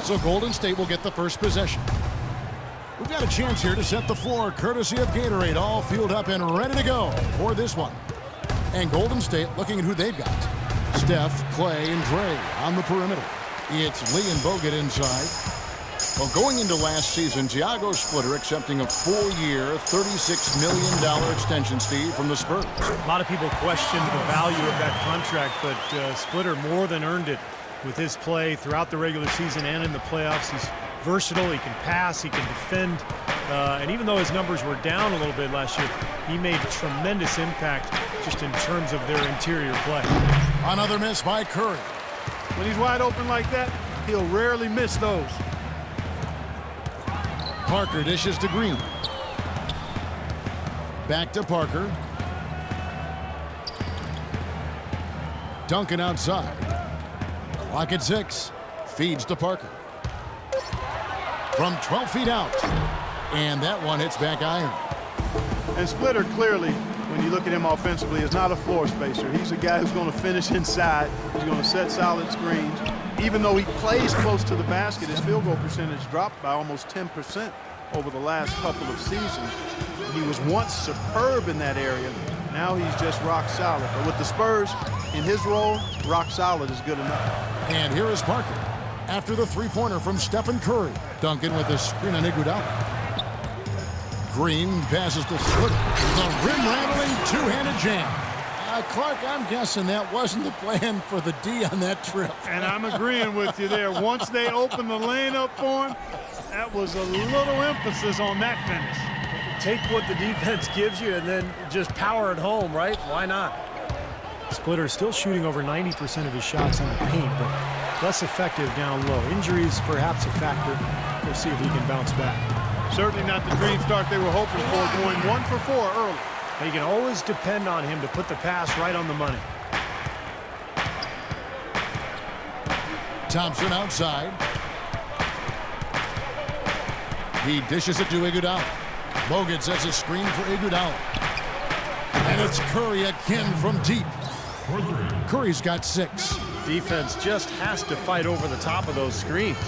So Golden State will get the first possession. We've got a chance here to set the floor, courtesy of Gatorade, all fueled up and ready to go for this one. And Golden State looking at who they've got. Steph, Clay, and Dre on the perimeter. It's Lee and Bogut inside. Well, going into last season, Thiago Splitter accepting a 4-year, $36 million extension fee from the Spurs. A lot of people questioned the value of that contract, but Splitter more than earned it with his play throughout the regular season and in the playoffs. He's versatile, he can pass, he can defend, and even though his numbers were down a little bit last year, he made tremendous impact just in terms of their interior play. Another miss by Curry. When he's wide open like that, he'll rarely miss those. Parker dishes to Green. Back to Parker. Duncan outside. Clock at 6. Feeds to Parker. From 12 feet out. And that one hits back iron. And Splitter clearly, when you look at him offensively, is not a floor spacer. He's a guy who's going to finish inside. He's going to set solid screens. Even though he plays close to the basket, his field goal percentage dropped by almost 10% over the last couple of seasons. He was once superb in that area. Now he's just rock solid. But with the Spurs, in his role, rock solid is good enough. And here is Parker. After the three-pointer from Stephen Curry. Duncan with a screen on Iguodala. Green passes to Splitter. The rim-rattling two-handed jam. Clark, I'm guessing that wasn't the plan for the D on that trip. And I'm agreeing with you there. Once they opened the lane up for him, that was a little emphasis on that finish. Take what the defense gives you and then just power it home, right? Why not? Splitter still shooting over 90% of his shots in the paint, but less effective down low. Injuries perhaps a factor. We'll see if he can bounce back. Certainly not the dream start they were hoping for, going 1 for 4 early. You can always depend on him to put the pass right on the money. Thompson outside. He dishes it to Iguodala. Bogut sets a screen for Iguodala. And it's Curry again from deep. Curry's got 6. Defense just has to fight over the top of those screens.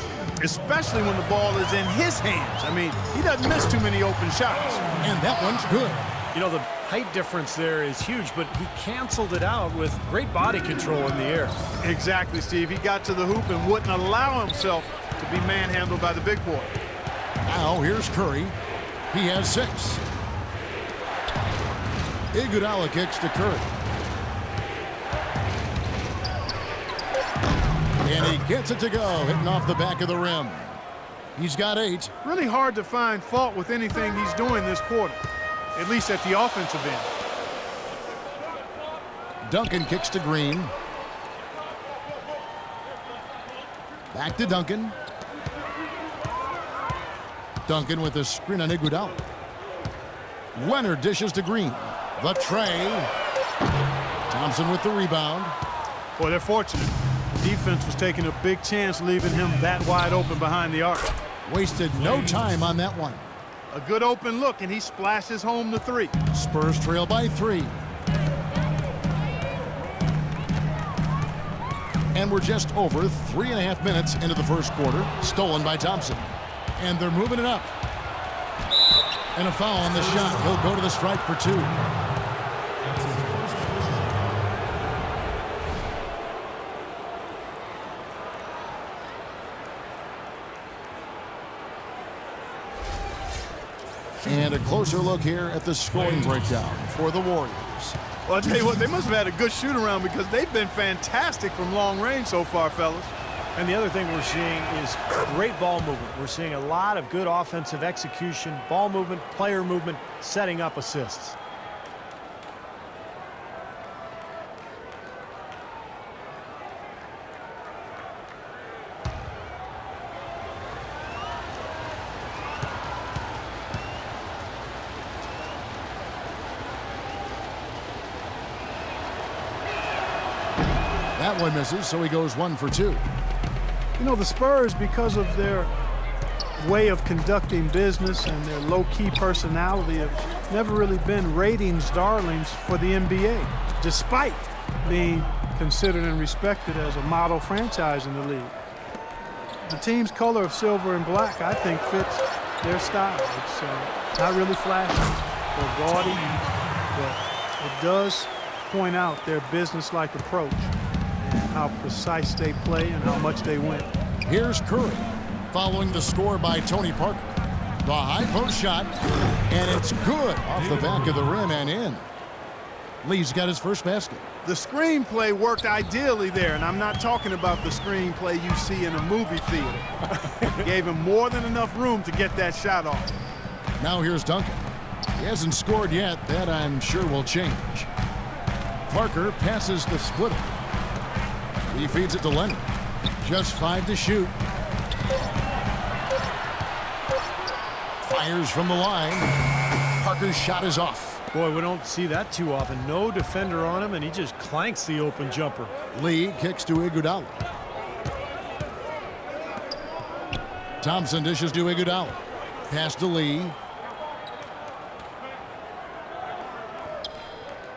Especially when the ball is in his hands. I mean, he doesn't miss too many open shots. And that one's good. You know, the height difference there is huge, but he canceled it out with great body control in the air. Exactly, Steve. He got to the hoop and wouldn't allow himself to be manhandled by the big boy. Now here's Curry. He has 6. Iguodala kicks to Curry. And he gets it to go, hitting off the back of the rim. He's got 8. Really hard to find fault with anything he's doing this quarter, at least at the offensive end. Duncan kicks to Green. Back to Duncan. Duncan with a screen on Iguodala. Leonard dishes to Green. The tray. Thompson with the rebound. Boy, they're fortunate. Defense was taking a big chance leaving him that wide open behind the arc. Wasted no time on that one. A good open look, and he splashes home the 3. Spurs trail by 3. And we're just over 3.5 minutes into the first quarter. Stolen by Thompson. And they're moving it up. And a foul on the shot. He'll go to the strike for 2. And a closer look here at the scoring breakdown for the Warriors. Well, I'll tell you what, they must have had a good shoot-around because they've been fantastic from long range so far, fellas. And the other thing we're seeing is great ball movement. We're seeing a lot of good offensive execution, ball movement, player movement, setting up assists. That one misses, so he goes 1 for 2. You know, the Spurs, because of their way of conducting business and their low-key personality, have never really been ratings darlings for the NBA, despite being considered and respected as a model franchise in the league. the team's color of silver and black, I think, fits their style. It's not really flashy or gaudy, but it does point out their business-like approach and how precise they play and how much they win. Here's Curry following the score by Tony Parker. The high post shot, and it's good off the back of the rim and in. Lee's got his first basket. The screenplay worked ideally there, and I'm not talking about the screenplay you see in a movie theater. Gave him more than enough room to get that shot off. Now here's Duncan. He hasn't scored yet. That, I'm sure, will change. Parker passes the splitter. He feeds it to Leonard. Just 5 to shoot. Fires from the line. Parker's shot is off. Boy, we don't see that too often. No defender on him, and he just clanks the open jumper. Lee kicks to Iguodala. Thompson dishes to Iguodala. Pass to Lee.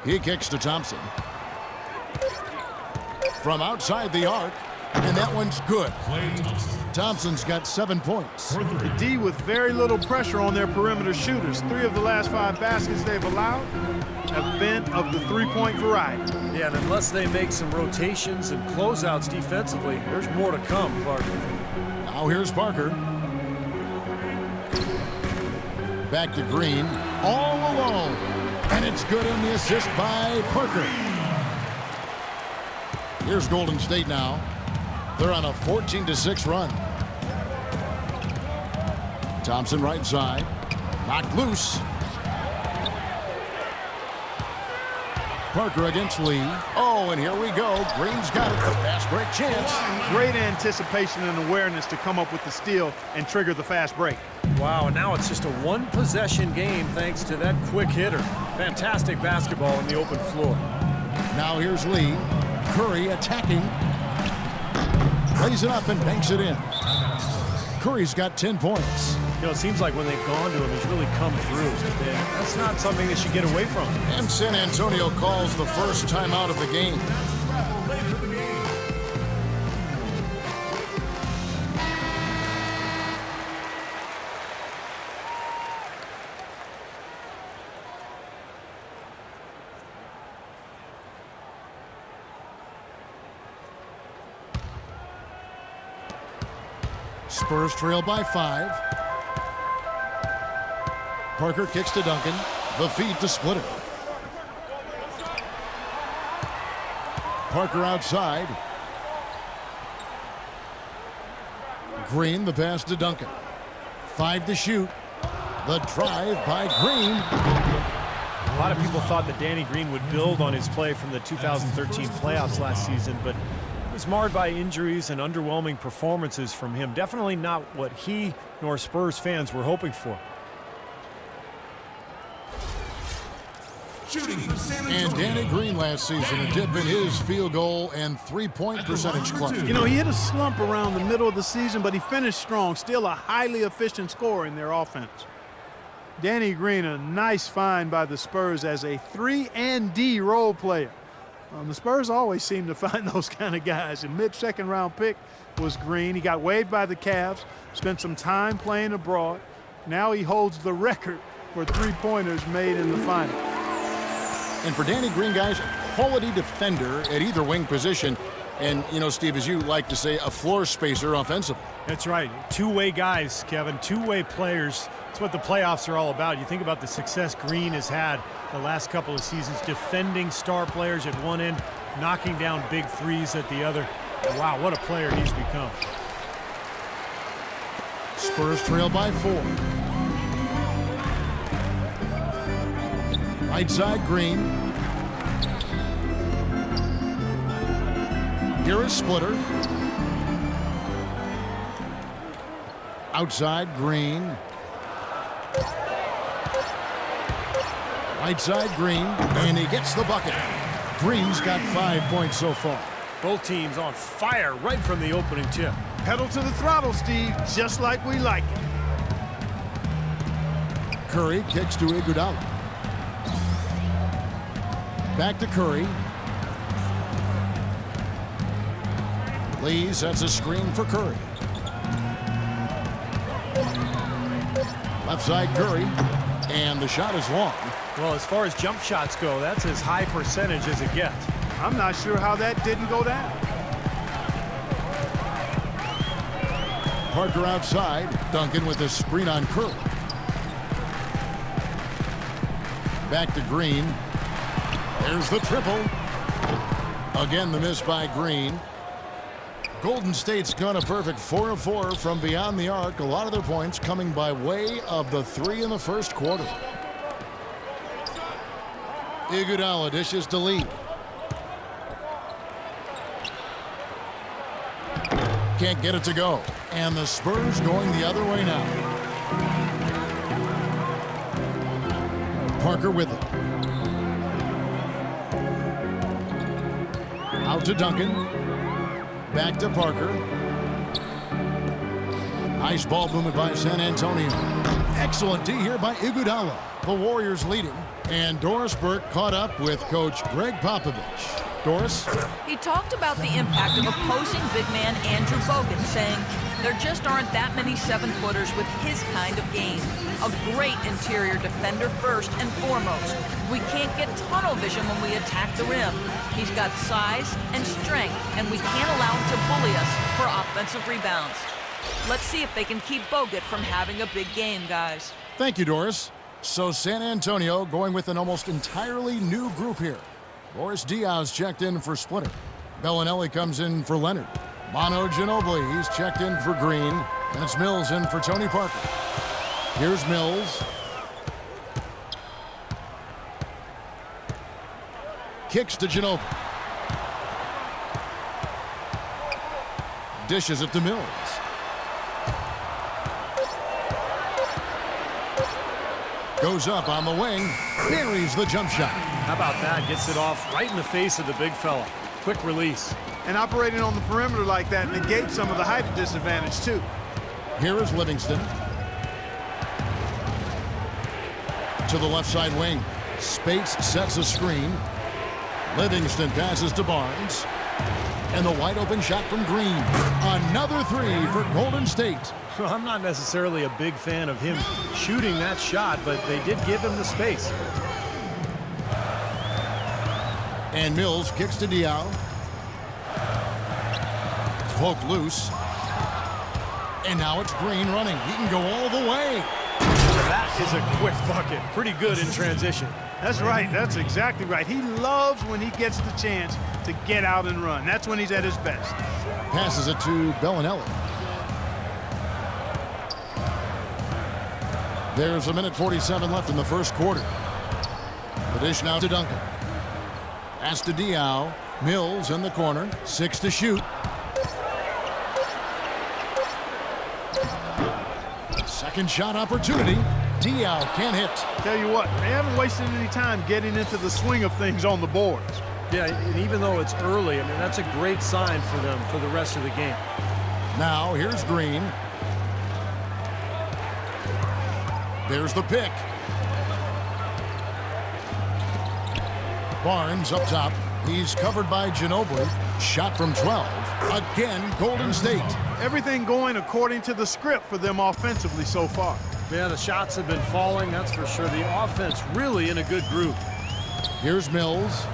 He kicks to Thompson. From outside the arc, and that one's good. Thompson's got 7 points. The D with very little pressure on their perimeter shooters. 3 of the last 5 baskets they've allowed have been of the three-point variety. Yeah, and unless they make some rotations and closeouts defensively, there's more to come, Parker. Now here's Parker. Back to Green, all alone. And it's good on the assist by Parker. Here's Golden State now. They're on a 14-6 run. Thompson right side. Knocked loose. Parker against Lee. Oh, and here we go. Green's got it. The fast break chance. Great anticipation and awareness to come up with the steal and trigger the fast break. Wow, and now it's just a one-possession game thanks to that quick hitter. Fantastic basketball on the open floor. Now here's Lee. Curry attacking. Plays it up and banks it in. Curry's got 10 points. You know, it seems like when they've gone to him, he's really come through. And that's not something that should get away from him. And San Antonio calls the first timeout of the game. Spurs trail by 5. Parker kicks to Duncan. The feed to Splitter. Parker outside. Green, the pass to Duncan. 5 to shoot. The drive by Green. A lot of people thought that Danny Green would build on his play from the 2013 playoffs last season, but it was marred by injuries and underwhelming performances from him. Definitely not what he nor Spurs fans were hoping for. And Danny Green last season a dip in his field goal and three-point percentage club. You know, he hit a slump around the middle of the season, but he finished strong. Still a highly efficient scorer in their offense. Danny Green, a nice find by the Spurs as a 3-and-D role player. The Spurs always seem to find those kind of guys. A mid-second round pick was Green. He got waived by the Cavs, spent some time playing abroad. Now he holds the record for three-pointers made in the final. And for Danny Green, guys, quality defender at either wing position. And, you know, Steve, as you like to say, a floor spacer offensively. That's right. Two-way guys, Kevin. Two-way players. That's what the playoffs are all about. You think about the success Green has had the last couple of seasons, defending star players at one end, knocking down big threes at the other. Wow, what a player he's become. Spurs trail by 4. Right side, Green. Here is Splitter. Outside, Green. Right side, Green. And he gets the bucket. Green's got 5 points so far. Both teams on fire right from the opening tip. Pedal to the throttle, Steve, just like we like it. Curry kicks to Iguodala. Back to Curry. Lee sets a screen for Curry. Left side Curry. And the shot is long. Well, as far as jump shots go, that's as high percentage as it gets. I'm not sure how that didn't go down. Parker outside. Duncan with a screen on Curry. Back to Green. There's the triple. Again, the miss by Green. Golden State's gone a perfect 4 of 4 from beyond the arc. A lot of their points coming by way of the 3 in the first quarter. Iguodala dishes to Lee. Can't get it to go. And the Spurs going the other way now. Parker with it. Out to Duncan. Back to Parker. Nice ball movement by San Antonio. Excellent D here by Iguodala. The Warriors leading. And Doris Burke caught up with Coach Greg Popovich. Doris? He talked about the impact of opposing big man Andrew Bogut, saying there just aren't that many 7-footers with his kind of game. A great interior defender first and foremost. We can't get tunnel vision when we attack the rim. He's got size and strength, and we can't allow him to bully us for offensive rebounds. Let's see if they can keep Bogut from having a big game, guys. Thank you, Doris. So San Antonio going with an almost entirely new group here. Boris Diaz checked in for Splitter. Bellinelli comes in for Leonard. Manu Ginobili, he's checked in for Green. And it's Mills in for Tony Parker. Here's Mills. Kicks to Ginobili. Dishes it to Mills. Goes up on the wing. Buries the jump shot. How about that? Gets it off right in the face of the big fella. Quick release. And operating on the perimeter like that negates some of the height disadvantage, too. Here is Livingston. To the left side wing. Spates sets a screen. Livingston passes to Barnes. And the wide open shot from Green. Another three for Golden State. Well, I'm not necessarily a big fan of him shooting that shot, but they did give him the space. And Mills kicks to Diaw. Poked loose. And now it's Green running. He can go all the way. That is a quick bucket. Pretty good in transition. That's right. That's exactly right. He loves when he gets the chance to get out and run. That's when he's at his best. Passes it to Bellinelli. There's a minute 47 left in the first quarter. The dish now to Duncan. Pass to Diaw. Mills in the corner. 6 to shoot. Second shot opportunity. Diaw can't hit. Tell you what, they haven't wasted any time getting into the swing of things on the boards. Yeah, and even though it's early, I mean, that's a great sign for them for the rest of the game. Now here's Green. There's the pick. Barnes up top. He's covered by Ginobili. Shot from 12. Again, Golden State. Everything going according to the script for them offensively so far. Yeah, the shots have been falling, that's for sure. The offense really in a good groove. Here's Mills.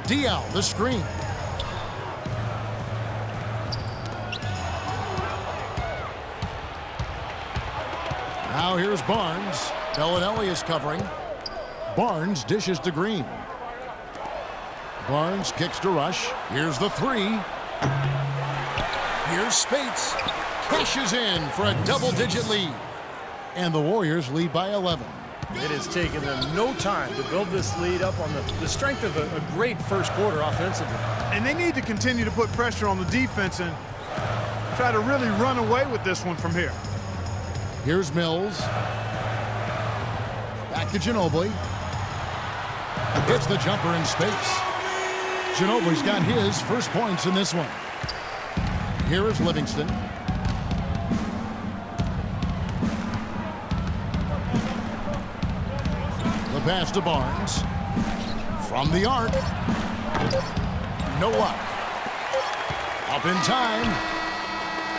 Diaw, the screen. Now here's Barnes. Bellinelli is covering. Barnes dishes to Green. Barnes kicks to Rush. Here's the three. Here's Spates. Cashes in for a double-digit lead. And the Warriors lead by 11. It has taken them no time to build this lead up on the strength of a great first quarter offensively. And they need to continue to put pressure on the defense and try to really run away with this one from here. Here's Mills. Back to Ginobili. Hits the jumper in space. Ginobili's got his first points in this one. Here is Livingston. The pass to Barnes. From the arc. No luck. Up in time.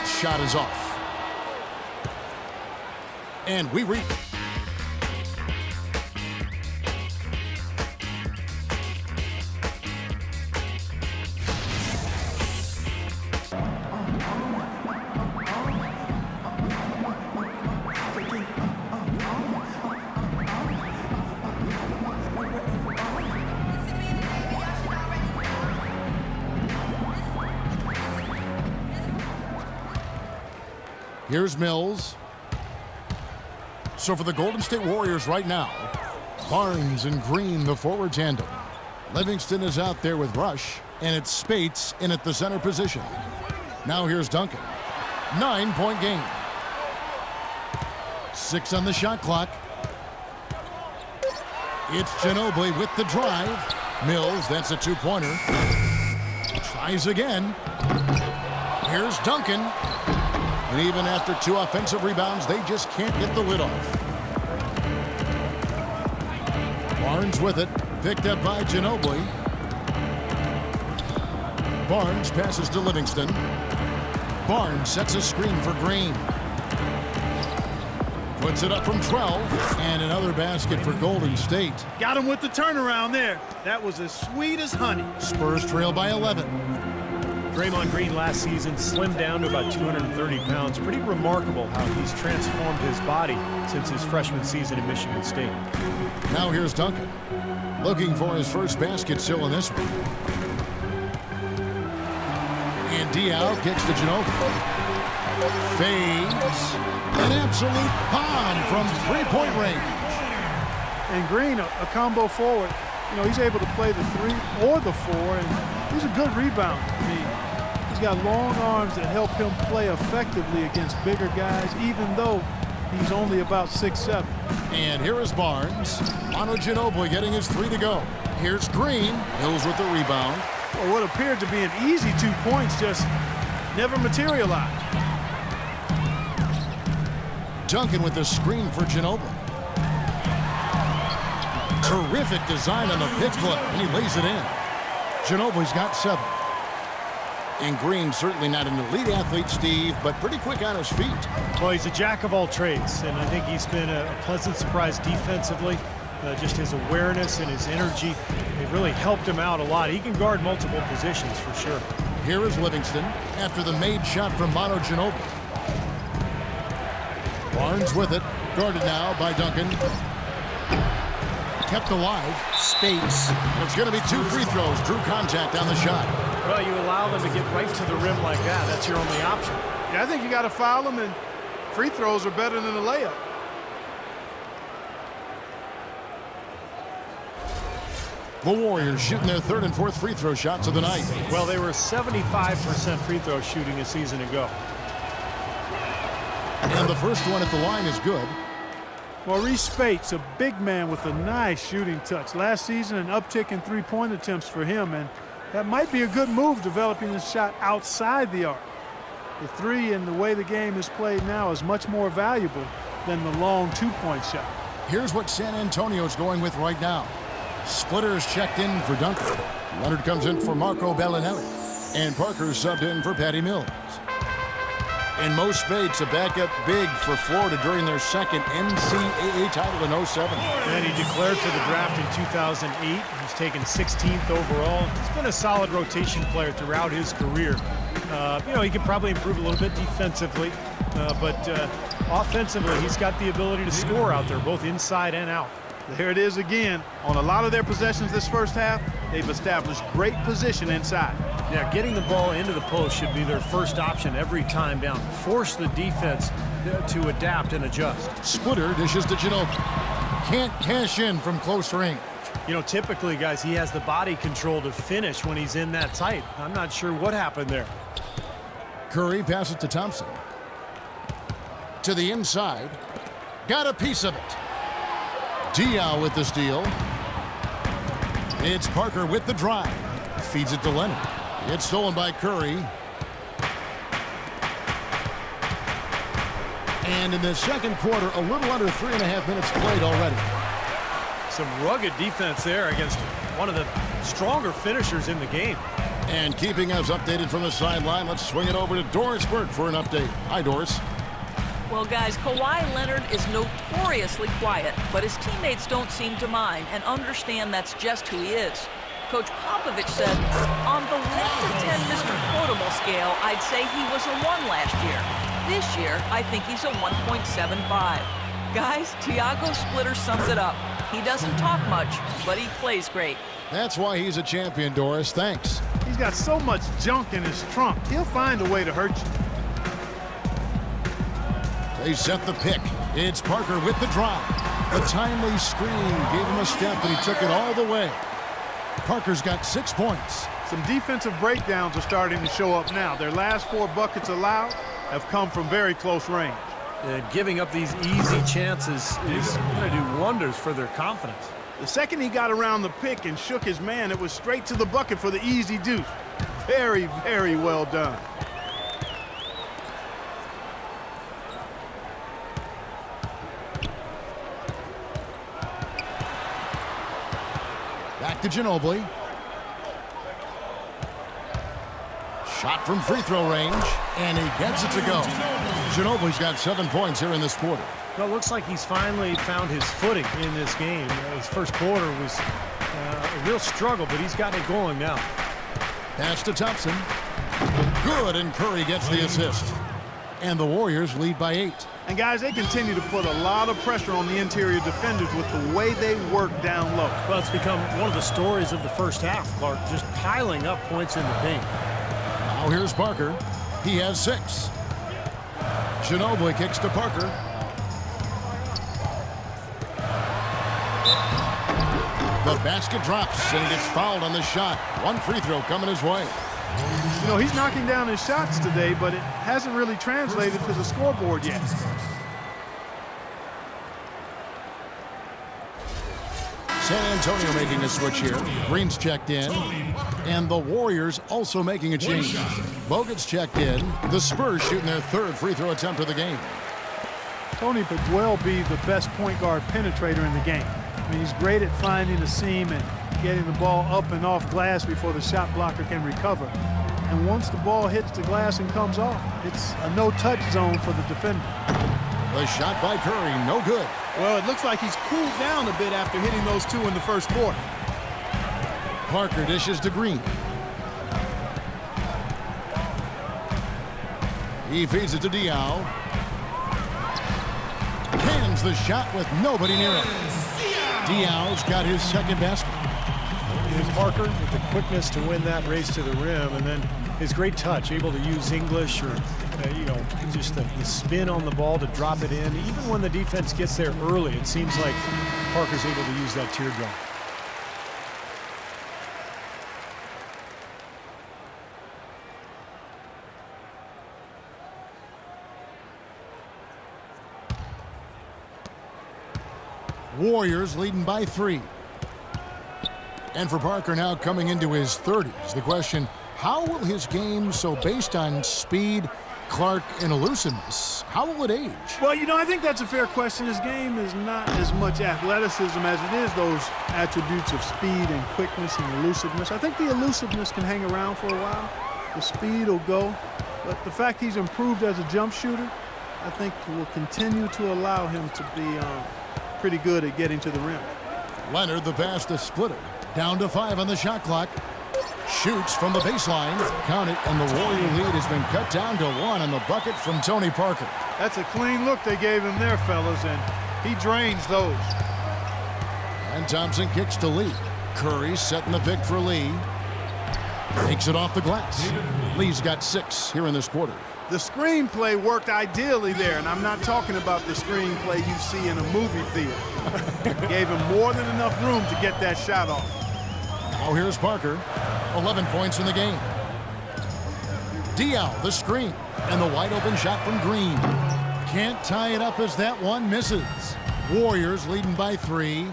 Shot is off. And we read. Here's Mills. So for the Golden State Warriors right now, Barnes and Green, the forward tandem. Livingston is out there with Rush, and it's Spates in at the center position. Now here's Duncan. 9-point game. 6 on the shot clock. It's Ginobili with the drive. Mills, that's a two-pointer. Tries again. Here's Duncan. And even after 2 offensive rebounds, they just can't get the lid off. Barnes with it, picked up by Ginobili. Barnes passes to Livingston. Barnes sets a screen for Green. Puts it up from 12, and another basket for Golden State. Got him with the turnaround there. That was as sweet as honey. Spurs trail by 11. Draymond Green last season slimmed down to about 230 pounds. Pretty remarkable how he's transformed his body since his freshman season at Michigan State. Now here's Duncan, looking for his first basket still in this one. And Diaw kicks to Ginobili. Fades. An absolute bomb from three-point range. And Green, a combo forward. You know, he's able to play the 3 or the 4, and he's a good rebounder. I mean, he's got long arms that help him play effectively against bigger guys, even though he's only about 6'7". And here is Barnes. Manu Ginobili getting his 3 to go. Here's Green. Hills with the rebound. Well, what appeared to be an easy 2 points just never materialized. Duncan with the screen for Ginobili. Terrific design on the pick play, and he lays it in. Ginobili's got 7. And Green certainly not an elite athlete, Steve, but pretty quick on his feet. Well, he's a jack of all trades, and I think he's been a pleasant surprise defensively. Just his awareness and his energy, they've really helped him out a lot. He can guard multiple positions for sure. Here is Livingston after the made shot from Manu Ginobili. Barnes with it, guarded now by Duncan. Kept alive. Spates. And it's going to be 2 free throws. Drew contact on the shot. Well, you allow them to get right to the rim like that. That's your only option. Yeah, I think you got to foul them, and free throws are better than a layup. The Warriors shooting their 3rd and 4th free throw shots of the night. Well, they were 75% free throw shooting a season ago. And the first one at the line is good. Maurice Spates, a big man with a nice shooting touch. Last season, an uptick in 3-point attempts for him, and that might be a good move, developing his shot outside the arc. The 3 and the way the game is played now is much more valuable than the long 2-point shot. Here's what San Antonio's going with right now. Splitter's checked in for Duncan. Leonard comes in for Marco Bellinelli. And Parker's subbed in for Patty Mills. And Mo Spates, a backup big for Florida during their second NCAA title in 07. And he declared for the draft in 2008. He's taken 16th overall. He's been a solid rotation player throughout his career. You know, he could probably improve a little bit defensively, but offensively, he's got the ability to score out there, both inside and out. There it is again. On a lot of their possessions this first half, they've established great position inside. Yeah, getting the ball into the post should be their first option every time down. Force the defense to adapt and adjust. Splitter dishes to Ginobili. Can't cash in from close range. You know, typically, guys, he has the body control to finish when he's in that tight. I'm not sure what happened there. Curry passes to Thompson. To the inside. Got a piece of it. Diaw with the steal. It's Parker with the drive. Feeds it to Leonard. It's stolen by Curry. And in the second quarter, a little under 3.5 minutes played already. Some rugged defense there against one of the stronger finishers in the game. And keeping us updated from the sideline, let's swing it over to Doris Burke for an update. Hi, Doris. Well, guys, Kawhi Leonard is notoriously quiet, but his teammates don't seem to mind and understand that's just who he is. Coach Popovich said, on the 1 to 10 Mr. Quotable scale, I'd say he was a 1 last year. This year, I think he's a 1.75. Guys, Tiago Splitter sums it up. He doesn't talk much, but he plays great. That's why he's a champion, Doris. Thanks. He's got so much junk in his trunk. He'll find a way to hurt you. They set the pick. It's Parker with the drive. A timely screen gave him a step, and he took it all the way. Parker's got 6 points. Some defensive breakdowns are starting to show up now. Their last 4 buckets allowed have come from very close range. And giving up these easy chances is going to do wonders for their confidence. The second he got around the pick and shook his man, it was straight to the bucket for the easy deuce. Very, very well done. Back to Ginobili. Shot from free throw range, and he gets it to go. Ginobili's got 7 points here in this quarter. Well, it looks like he's finally found his footing in this game. His first quarter was a real struggle, but he's got it going now. Pass to Thompson. Good, and Curry gets the assist. And the Warriors lead by 8. And guys, they continue to put a lot of pressure on the interior defenders with the way they work down low. Well, it's become one of the stories of the first half, Clark, just piling up points in the paint. Now here's Parker. He has 6. Ginobili kicks to Parker. The basket drops, and he gets fouled on the shot. 1 free throw coming his way. You know, he's knocking down his shots today, but it hasn't really translated to the scoreboard yet. San Antonio making a switch here. Green's checked in. And the Warriors also making a change. Bogut's checked in. The Spurs shooting their 3rd free throw attempt of the game. Tony could well be the best point guard penetrator in the game. I mean, he's great at finding the seam and getting the ball up and off glass before the shot blocker can recover. And once the ball hits the glass and comes off, it's a no-touch zone for the defender. The shot by Curry, no good. Well, it looks like he's cooled down a bit after hitting those 2 in the first quarter. Parker dishes to Green. He feeds it to Diaw. Cans the shot with nobody near him. Diaw's got his 2nd basket. Here's Parker with the quickness to win that race to the rim, and then his great touch, able to use English or, just the spin on the ball to drop it in. Even when the defense gets there early, it seems like Parker's able to use that teardrop. Warriors leading by 3. And for Parker now coming into his 30s, the question, how will his game, so based on speed, Clark, and elusiveness, how will it age? Well, I think that's a fair question. His game is not as much athleticism as it is those attributes of speed and quickness and elusiveness. I think the elusiveness can hang around for a while. The speed will go. But the fact he's improved as a jump shooter, I think will continue to allow him to be pretty good at getting to the rim. Leonard, the pass to Splitter. Down to 5 on the shot clock. Shoots from the baseline. Count it, and the Warrior lead has been cut down to 1 on the bucket from Tony Parker. That's a clean look they gave him there, fellas, and he drains those. And Thompson kicks to Lee. Curry setting the pick for Lee. Takes it off the glass. Lee's got 6 here in this quarter. The screenplay worked ideally there, and I'm not talking about the screenplay you see in a movie theater. Gave him more than enough room to get that shot off. Now here's Parker. 11 points in the game. Diaw, the screen, and the wide open shot from Green. Can't tie it up as that one misses. Warriors leading by 3.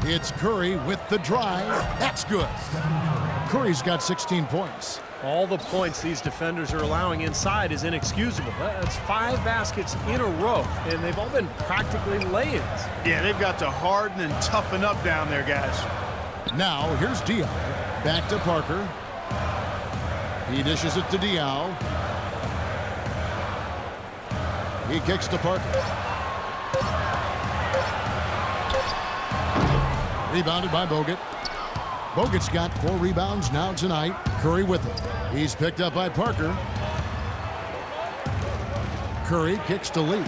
It's Curry with the drive. That's good. Curry's got 16 points. All the points these defenders are allowing inside is inexcusable. That's 5 baskets in a row, and they've all been practically lay-ins. Yeah, they've got to harden and toughen up down there, guys. Now here's Diaw. Back to Parker. He dishes it to Diaw. He kicks to Parker. Rebounded by Bogut. Bogut's got 4 rebounds now tonight. Curry with it. He's picked up by Parker. Curry kicks to Lee.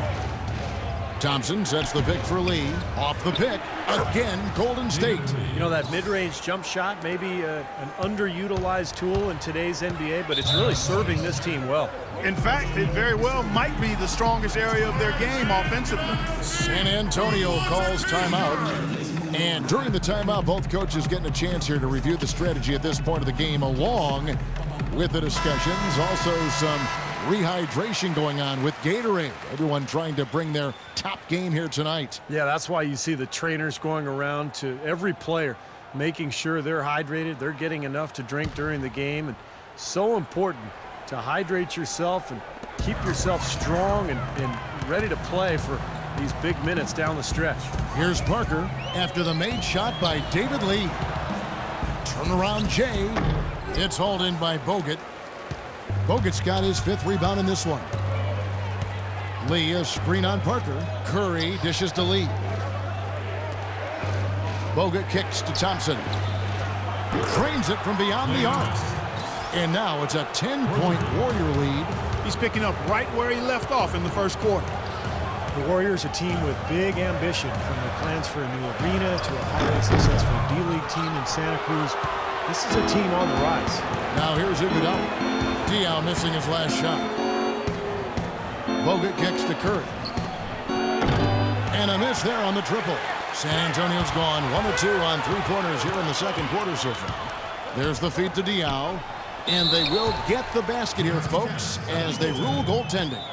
Thompson sets the pick for Lee. Off the pick. Again, Golden State. You know, that mid-range jump shot may be an underutilized tool in today's NBA, but it's really serving this team well. In fact, it very well might be the strongest area of their game offensively. San Antonio calls timeout. And during the timeout, both coaches getting a chance here to review the strategy at this point of the game, along with the discussions. Also some rehydration going on with Gatorade. Everyone trying to bring their top game here tonight. Yeah, that's why you see the trainers going around to every player, making sure they're hydrated, they're getting enough to drink during the game. And so important to hydrate yourself and keep yourself strong and ready to play for these big minutes down the stretch. Here's Parker after the made shot by David Lee. Turnaround Jay. It's hauled in by Bogut. Bogut's got his 5th rebound in this one. Lee, a screen on Parker. Curry dishes to Lee. Bogut kicks to Thompson. Drains it from beyond the arc. And now it's a 10-point Warrior lead. He's picking up right where he left off in the first quarter. The Warriors, a team with big ambition, from their plans for a new arena to a highly successful D-League team in Santa Cruz. This is a team on the rise. Now here's Iguodala. Diaw missing his last shot. Bogut kicks to Curry. And a miss there on the triple. San Antonio's gone 1 of 2 on 3-pointers here in the second quarter so far. There's the feed to Diaw. And they will get the basket here, folks, as they rule goaltending.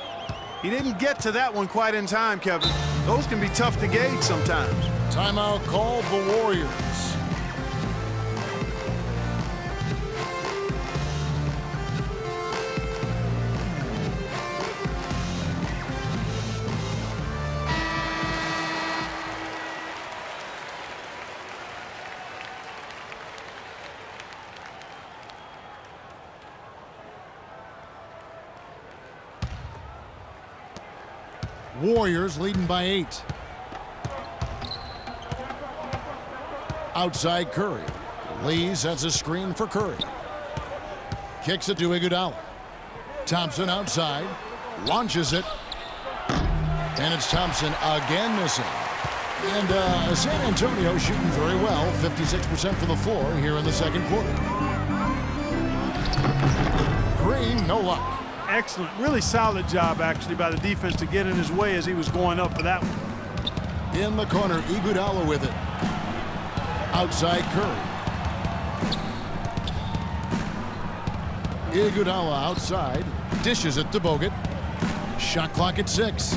He didn't get to that one quite in time, Kevin. Those can be tough to gauge sometimes. Timeout called the Warriors. Warriors leading by 8. Outside Curry. Lee sets a screen for Curry. Kicks it to Iguodala. Thompson outside. Launches it. And it's Thompson again missing. And San Antonio shooting very well. 56% from the floor here in the second quarter. Green, no luck. Excellent. Really solid job, actually, by the defense to get in his way as he was going up for that one. In the corner, Iguodala with it. Outside Curry. Iguodala outside. Dishes it to Bogut. Shot clock at 6.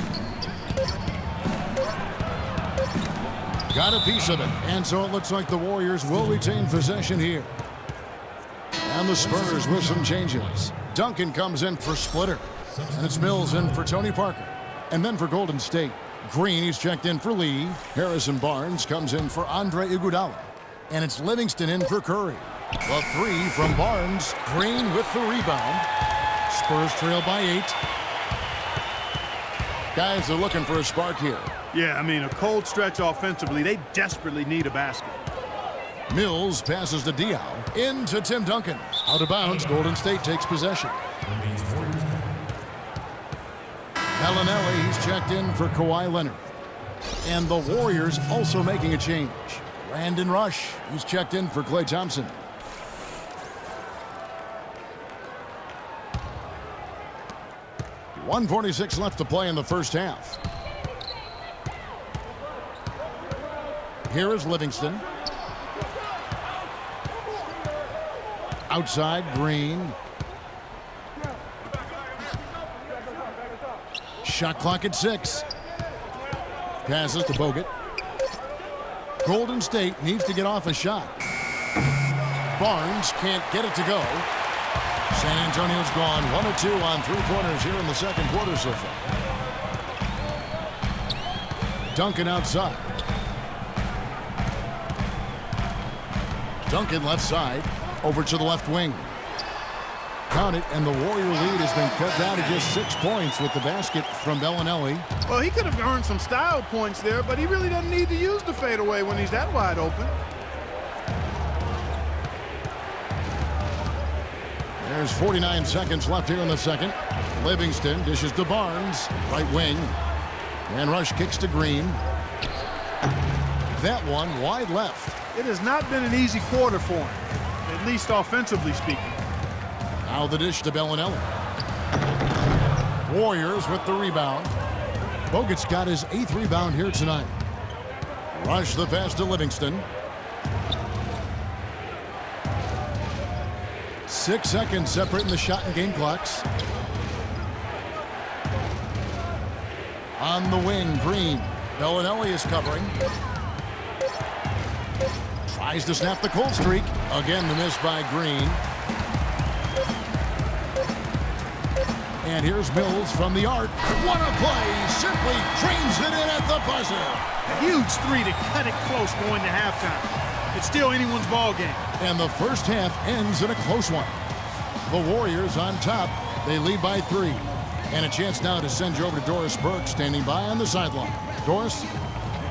Got a piece of it. And so it looks like the Warriors will retain possession here. And the Spurs with some changes. Duncan comes in for Splitter. And it's Mills in for Tony Parker. And then for Golden State, Green, he's checked in for Lee. Harrison Barnes comes in for Andre Iguodala. And it's Livingston in for Curry. The 3 from Barnes. Green with the rebound. Spurs trail by 8. Guys are looking for a spark here. Yeah, I mean, a cold stretch offensively. They desperately need a basket. Mills passes to Diaw. Into Tim Duncan. Out of bounds, Golden State takes possession. Bellinelli, he's checked in for Kawhi Leonard. And the Warriors also making a change. Brandon Rush, he's checked in for Klay Thompson. .146 left to play in the first half. Here is Livingston. Outside, Green. Shot clock at 6. Passes to Bogut. Golden State needs to get off a shot. Barnes can't get it to go. San Antonio's gone 1 of 2 on 3-pointers here in the second quarter so far. Duncan outside. Duncan left side. Over to the left wing. count it, and the Warrior lead has been cut down to just 6 points with the basket from Bellinelli. Well, he could have earned some style points there, but he really doesn't need to use the fadeaway when he's that wide open. There's 49 seconds left here in the second. Livingston dishes to Barnes, right wing. And Rush kicks to Green. That one wide left. It has not been an easy quarter for him, at least offensively speaking. Now the dish to Bellinelli. Warriors with the rebound. Bogut's got his 8th rebound here tonight. Rush the pass to Livingston. 6 seconds separating the shot and game clocks. On the wing, Green. Bellinelli is covering. Tries to snap the cold streak. Again, the miss by Green. And here's Mills from the arc. What a play! Simply trains it in at the buzzer. A huge three to cut it close going to halftime. It's still anyone's ball game. And the first half ends in a close one. The Warriors on top. They lead by 3. And a chance now to send you over to Doris Burke, standing by on the sideline. Doris?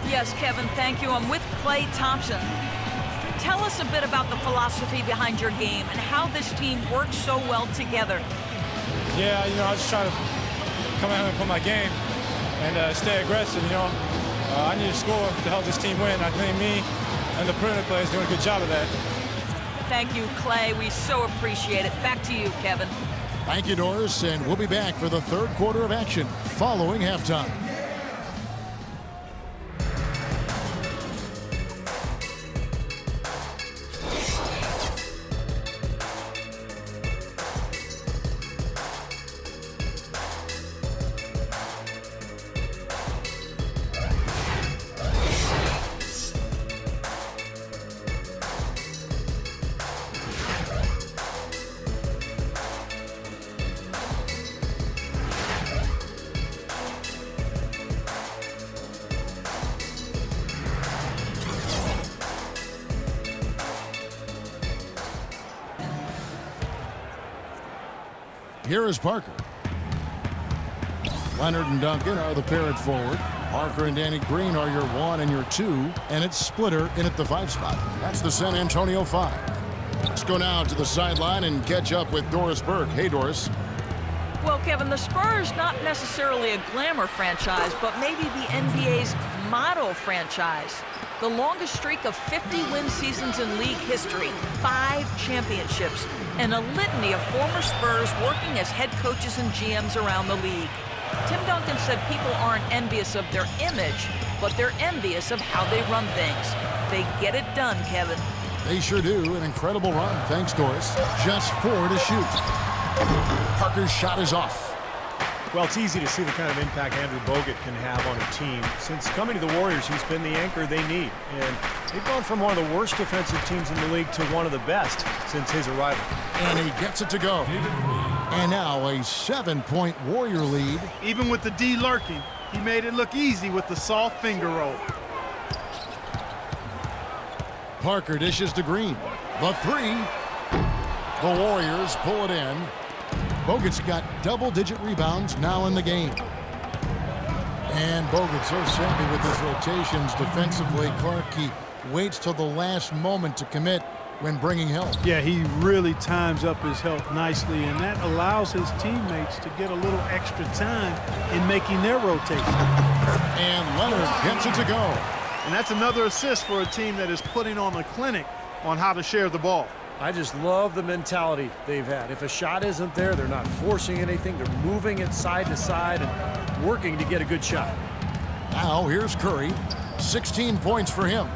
Yes, Kevin, thank you. I'm with Klay Thompson. Tell us a bit about the philosophy behind your game and how this team works so well together. Yeah, I just try to come out and play my game and stay aggressive, I need to score to help this team win. I think me and the perimeter players doing a good job of that. Thank you, Klay. We so appreciate it. Back to you, Kevin. Thank you, Doris, and we'll be back for the third quarter of action following halftime. Here is Parker. Leonard and Duncan are the pair at forward. Parker and Danny Green are your 1 and your 2. And it's Splitter in at the 5 spot. That's the San Antonio 5. Let's go now to the sideline and catch up with Doris Burke. Hey, Doris. Well, Kevin, the Spurs, not necessarily a glamour franchise, but maybe the NBA's model franchise. The longest streak of 50-win seasons in league history, 5 championships, and a litany of former Spurs working as head coaches and GMs around the league. Tim Duncan said people aren't envious of their image, but they're envious of how they run things. They get it done, Kevin. They sure do. An incredible run. Thanks, Doris. Just 4 to shoot. Parker's shot is off. Well, it's easy to see the kind of impact Andrew Bogut can have on a team. Since coming to the Warriors, he's been the anchor they need. And they've gone from one of the worst defensive teams in the league to one of the best since his arrival. And he gets it to go. And now a 7-point Warrior lead. Even with the D lurking, he made it look easy with the soft finger roll. Parker dishes to Green. The 3. The Warriors pull it in. Bogut's got double-digit rebounds now in the game. And Bogut so savvy with his rotations defensively. Clark, he waits till the last moment to commit when bringing help. Yeah, he really times up his help nicely, and that allows his teammates to get a little extra time in making their rotation. And Leonard gets it to go. And that's another assist for a team that is putting on a clinic on how to share the ball. I just love the mentality they've had. If a shot isn't there, they're not forcing anything. They're moving it side to side and working to get a good shot. Now here's Curry. 16 points for him.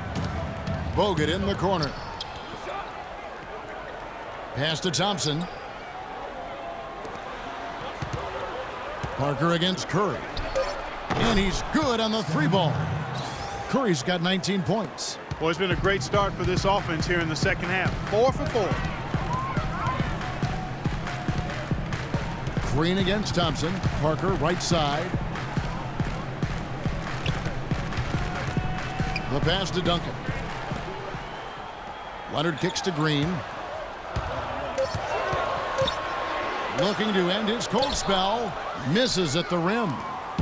Bogut in the corner. Pass to Thompson. Parker against Curry. And he's good on the 3-ball. Curry's got 19 points. Well, it's been a great start for this offense here in the second half. 4 for 4. Green against Thompson. Parker right side. The pass to Duncan. Leonard kicks to Green. looking to end his cold spell. Misses at the rim.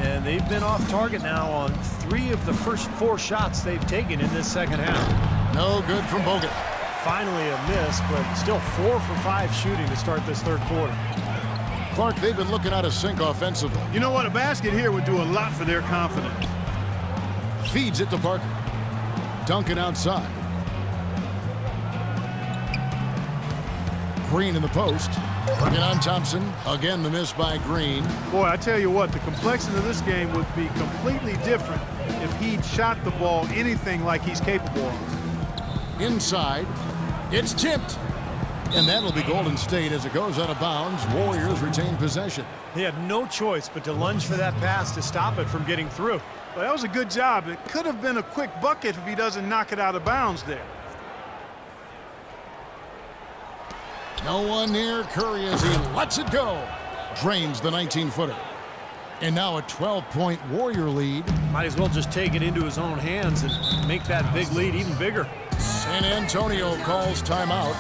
And they've been off target now on 3 of the first 4 shots they've taken in this second half. No good from Bogut. Finally a miss, but still 4 for 5 shooting to start this third quarter. Clark, they've been looking out of sync offensively. You know what? A basket here would do a lot for their confidence. Feeds it to Parker. Duncan outside. Green in the post. Bring it on Thompson. Again, the miss by Green. Boy, I tell you what, the complexion of this game would be completely different if he'd shot the ball anything like he's capable of. Inside. It's tipped. And that'll be Golden State as it goes out of bounds. Warriors retain possession. He had no choice but to lunge for that pass to stop it from getting through. Well, that was a good job. It could have been a quick bucket if he doesn't knock it out of bounds there. No one near Curry as he lets it go. Drains the 19-footer. And now a 12-point Warrior lead. Might as well just take it into his own hands and make that big lead even bigger. San Antonio calls timeout.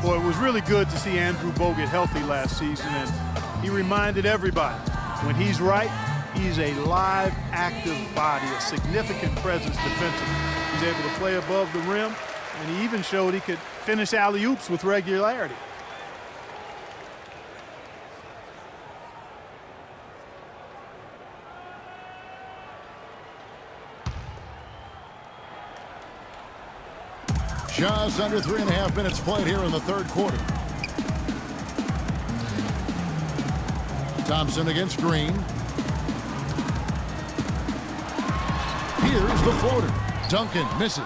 Boy, it was really good to see Andrew Bogut healthy last season, and he reminded everybody, when he's right, he's a live, active body, a significant presence defensively. He's able to play above the rim, and he even showed he could finish alley-oops with regularity. Just under 3.5 minutes played here in the third quarter. Thompson against Green. Here's the floater. Duncan misses.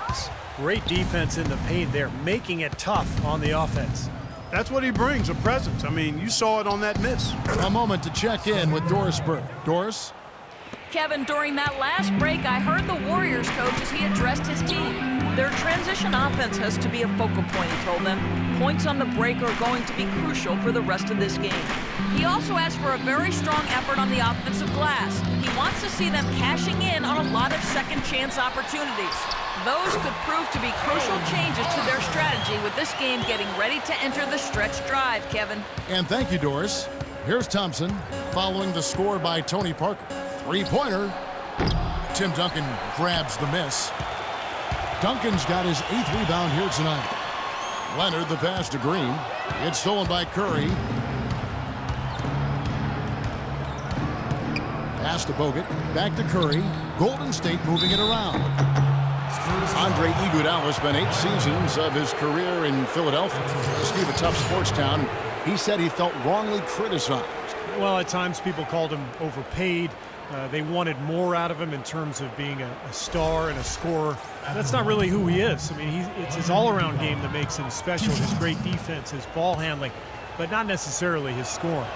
Great defense in the paint there, making it tough on the offense. That's what he brings, a presence. I mean, you saw it on that miss. A moment to check in with Doris Burke. Doris? Kevin, during that last break, I heard the Warriors coach as he addressed his team. Their transition offense has to be a focal point, he told them. Points on the break are going to be crucial for the rest of this game. He also asked for a very strong effort on the offensive glass. He wants to see them cashing in on a lot of second chance opportunities. Those could prove to be crucial changes to their strategy with this game getting ready to enter the stretch drive, Kevin. And thank you, Doris. Here's Thompson following the score by Tony Parker. Three-pointer. Tim Duncan grabs the miss. Duncan's got his 8th rebound here tonight. Leonard the pass to Green. It's stolen by Curry. Pass to Bogut. Back to Curry. Golden State moving it around. Andre Iguodala spent 8 seasons of his career in Philadelphia. Steve, a tough sports town. He said he felt wrongly criticized. Well, at times people called him overpaid. They wanted more out of him in terms of being a star and a scorer. That's not really who he is. I mean, it's his all-around game that makes him special, his great defense, his ball handling, but not necessarily his scoring.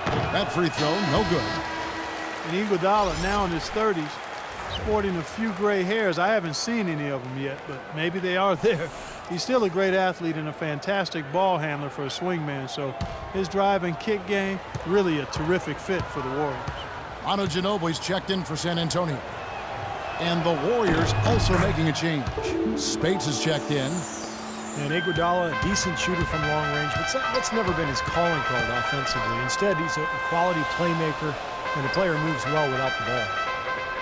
That free throw, no good. And Iguodala, now in his 30s, sporting a few gray hairs. I haven't seen any of them yet, but maybe they are there. He's still a great athlete and a fantastic ball handler for a swingman, so his drive and kick game, really a terrific fit for the Warriors. Manu Ginobili's checked in for San Antonio. And the Warriors also making a change. Spates is checked in. And Iguodala, a decent shooter from long range, but that's never been his calling card offensively. Instead, he's a quality playmaker, and the player moves well without the ball.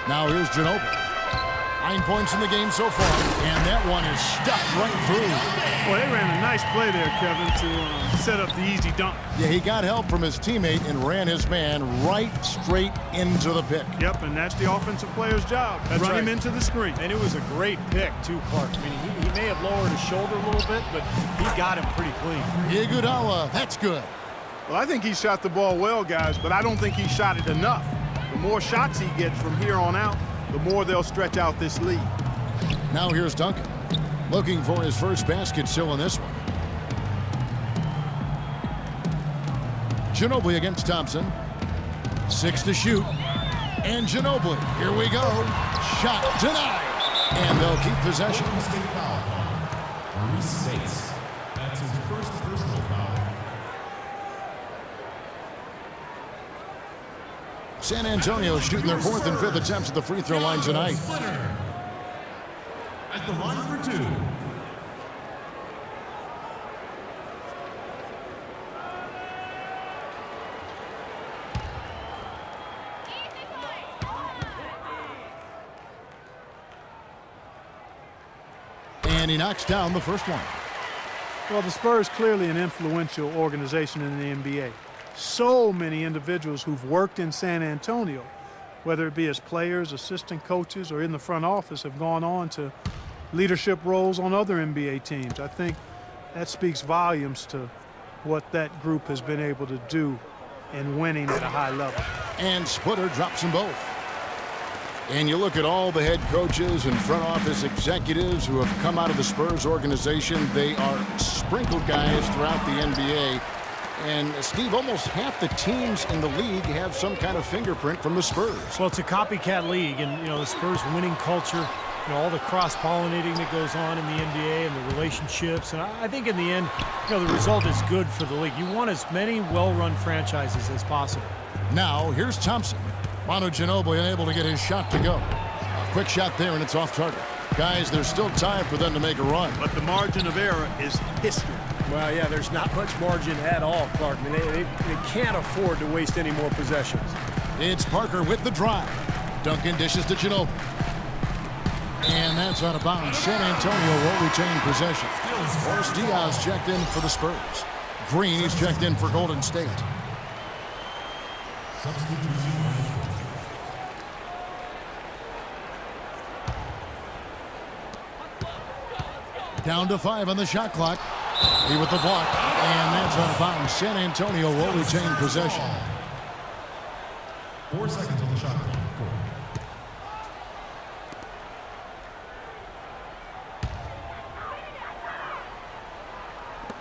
Now here's Ginobili. 9 points in the game so far, and that one is stuffed right through. Well, they ran a nice play there, Kevin, to set up the easy dunk. Yeah, he got help from his teammate and ran his man right straight into the pick. Yep, and that's the offensive player's job. Run him into the screen. And it was a great pick, too, Clark. I mean, he may have lowered his shoulder a little bit, but he got him pretty clean. Iguodala, that's good. Well, I think he shot the ball well, guys, but I don't think he shot it enough. The more shots he gets from here on out, the more they'll stretch out this lead. Now here's Duncan, looking for his first basket still in this one. Ginobili against Thompson. 6 to shoot. And Ginobili, here we go. Shot denied. And they'll keep possession. Maurice Bates. That's his first personal foul. San Antonio shooting their 4th and 5th attempts at the free throw line tonight. At the line for 2. And he knocks down the first one. Well, the Spurs clearly an influential organization in the NBA. So many individuals who've worked in San Antonio, whether it be as players, assistant coaches, or in the front office, have gone on to leadership roles on other NBA teams. I think that speaks volumes to what that group has been able to do in winning at a high level. And Splitter drops them both. And you look at all the head coaches and front office executives who have come out of the Spurs organization. They are sprinkled guys throughout the NBA. And, Steve, almost half the teams in the league have some kind of fingerprint from the Spurs. Well, it's a copycat league, and, you know, the Spurs winning culture, you know, all the cross-pollinating that goes on in the NBA and the relationships. And I think in the end, you know, the result is good for the league. You want as many well-run franchises as possible. Now, here's Thompson. Manu Ginobili unable to get his shot to go. A quick shot there, and it's off target. Guys, there's still time for them to make a run. But the margin of error is history. Well, yeah, there's not much margin at all, Clark. I mean, they can't afford to waste any more possessions. It's Parker with the drive. Duncan dishes to Ginobili. And that's out of bounds. San Antonio will retain possession. Boris Diaz checked in for the Spurs. Green is checked in for Golden State. Down to 5 on the shot clock. He with the block, and that's out of bounds. San Antonio will retain possession. 4 seconds on the shot clock.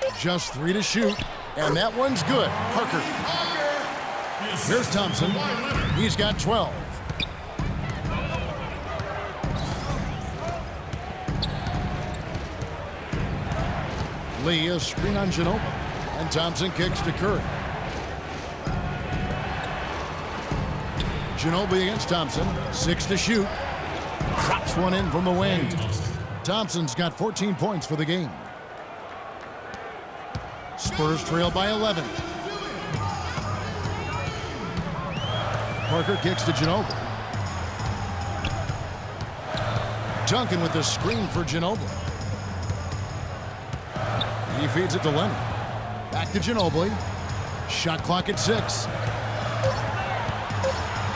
4. Just 3 to shoot, and that one's good. Parker. Here's Thompson. He's got 12. Lee, a screen on Ginobili, and Thompson kicks to Curry. Ginobili against Thompson, 6 to shoot. Drops one in from the wing. Thompson's got 14 points for the game. Spurs trail by 11. Parker kicks to Ginobili. Duncan with the screen for Ginobili. He feeds it to Leonard. Back to Ginobili. Shot clock at 6.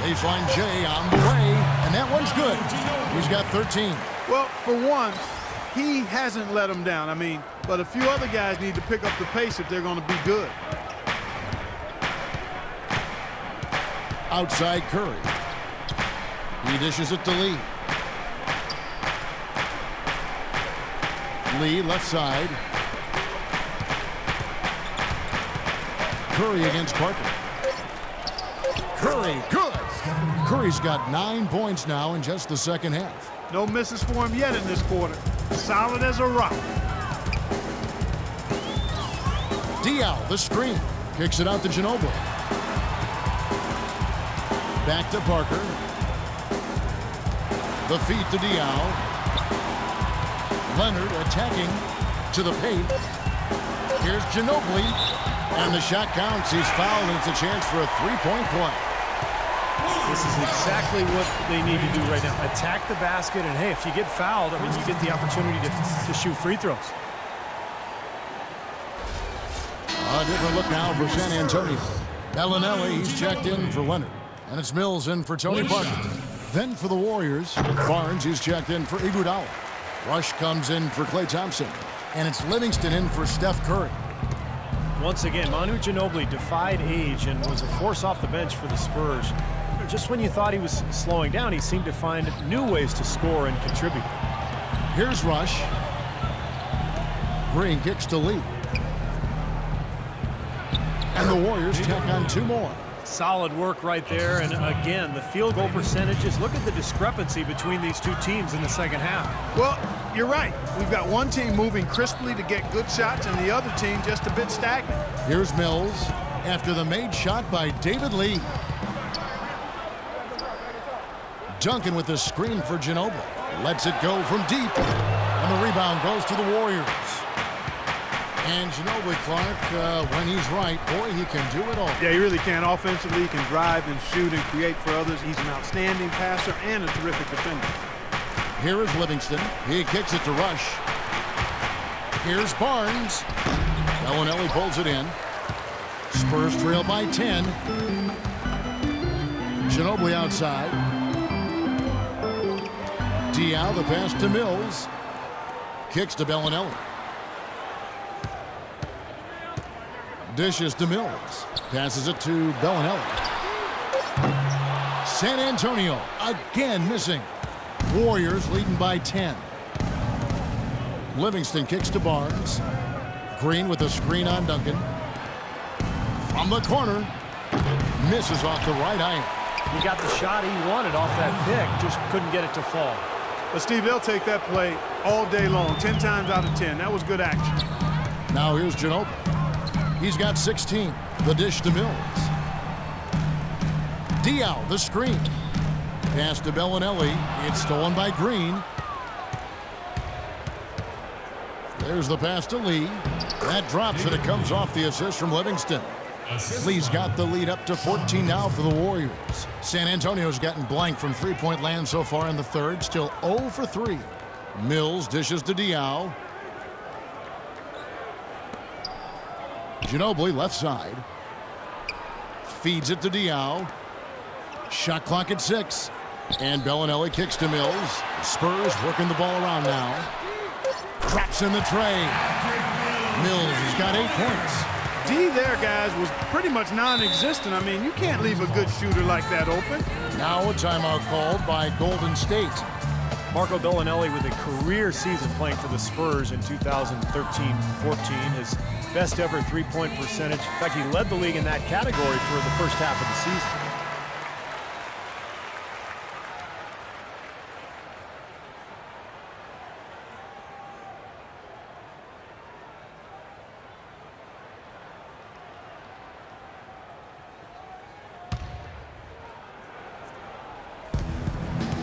Baseline J on the way, and that one's good. He's got 13. Well, for one, he hasn't let them down. I mean, but a few other guys need to pick up the pace if they're going to be good. Outside Curry. He dishes it to Lee. Lee left side. Curry against Parker. Curry, good. Curry's got 9 points now in just the second half. No misses for him yet in this quarter. Solid as a rock. Diaw, the screen. Kicks it out to Ginobili. Back to Parker. The feed to Diaw. Leonard attacking to the paint. Here's Ginobili. And the shot counts. He's fouled, and it's a chance for a three-point play. This is exactly what they need to do right now. Attack the basket, and hey, if you get fouled, I mean, you get the opportunity to shoot free throws. A different look now for San Antonio. Bellinelli, he's checked in for Leonard. And it's Mills in for Tony Parker. Then for the Warriors, Barnes, he's checked in for Iguodala. Rush comes in for Klay Thompson. And it's Livingston in for Steph Curry. Once again, Manu Ginobili defied age and was a force off the bench for the Spurs. Just when you thought he was slowing down, he seemed to find new ways to score and contribute. Here's Rush. Green kicks to Lee. And the Warriors tack on 2 more. Solid work right there, and again, the field goal percentages. Look at the discrepancy between these two teams in the second half. Well, you're right. We've got one team moving crisply to get good shots, and the other team just a bit stagnant. Here's Mills after the made shot by David Lee. Duncan with the screen for Ginobili. Lets it go from deep, and the rebound goes to the Warriors. And Ginobili, Clark, when he's right, boy, he can do it all. Yeah, he really can. Offensively, he can drive and shoot and create for others. He's an outstanding passer and a terrific defender. Here is Livingston. He kicks it to Rush. Here's Barnes. Bellinelli pulls it in. Spurs trail by 10. Ginobili outside. Diaw, the pass to Mills. Kicks to Bellinelli. Dishes to Mills. Passes it to Bellinelli. San Antonio again missing. Warriors leading by 10. Livingston kicks to Barnes. Green with a screen on Duncan. From the corner. Misses off the right iron. He got the shot he wanted off that pick, just couldn't get it to fall. But Steve, they'll take that play all day long, 10 times out of 10. That was good action. Now here's Ginobili. He's got 16. The dish to Mills. Diaw, the screen. Pass to Bellinelli. It's stolen by Green. There's the pass to Lee. That drops and it comes off the assist from Livingston. Lee's got the lead up to 14 now for the Warriors. San Antonio's gotten blank from three-point land so far in the third. Still 0 for 3. Mills dishes to Diaw. Ginobili left side. Feeds it to Diaw. Shot clock at 6. And Bellinelli kicks to Mills. Spurs working the ball around now. Drops in the tray. Mills has got 8 points. D there, guys, was pretty much non-existent. I mean, you can't leave a good shooter like that open. Now a timeout called by Golden State. Marco Bellinelli with a career season playing for the Spurs in 2013-14. His best ever three-point percentage. In fact, he led the league in that category for the first half of the season.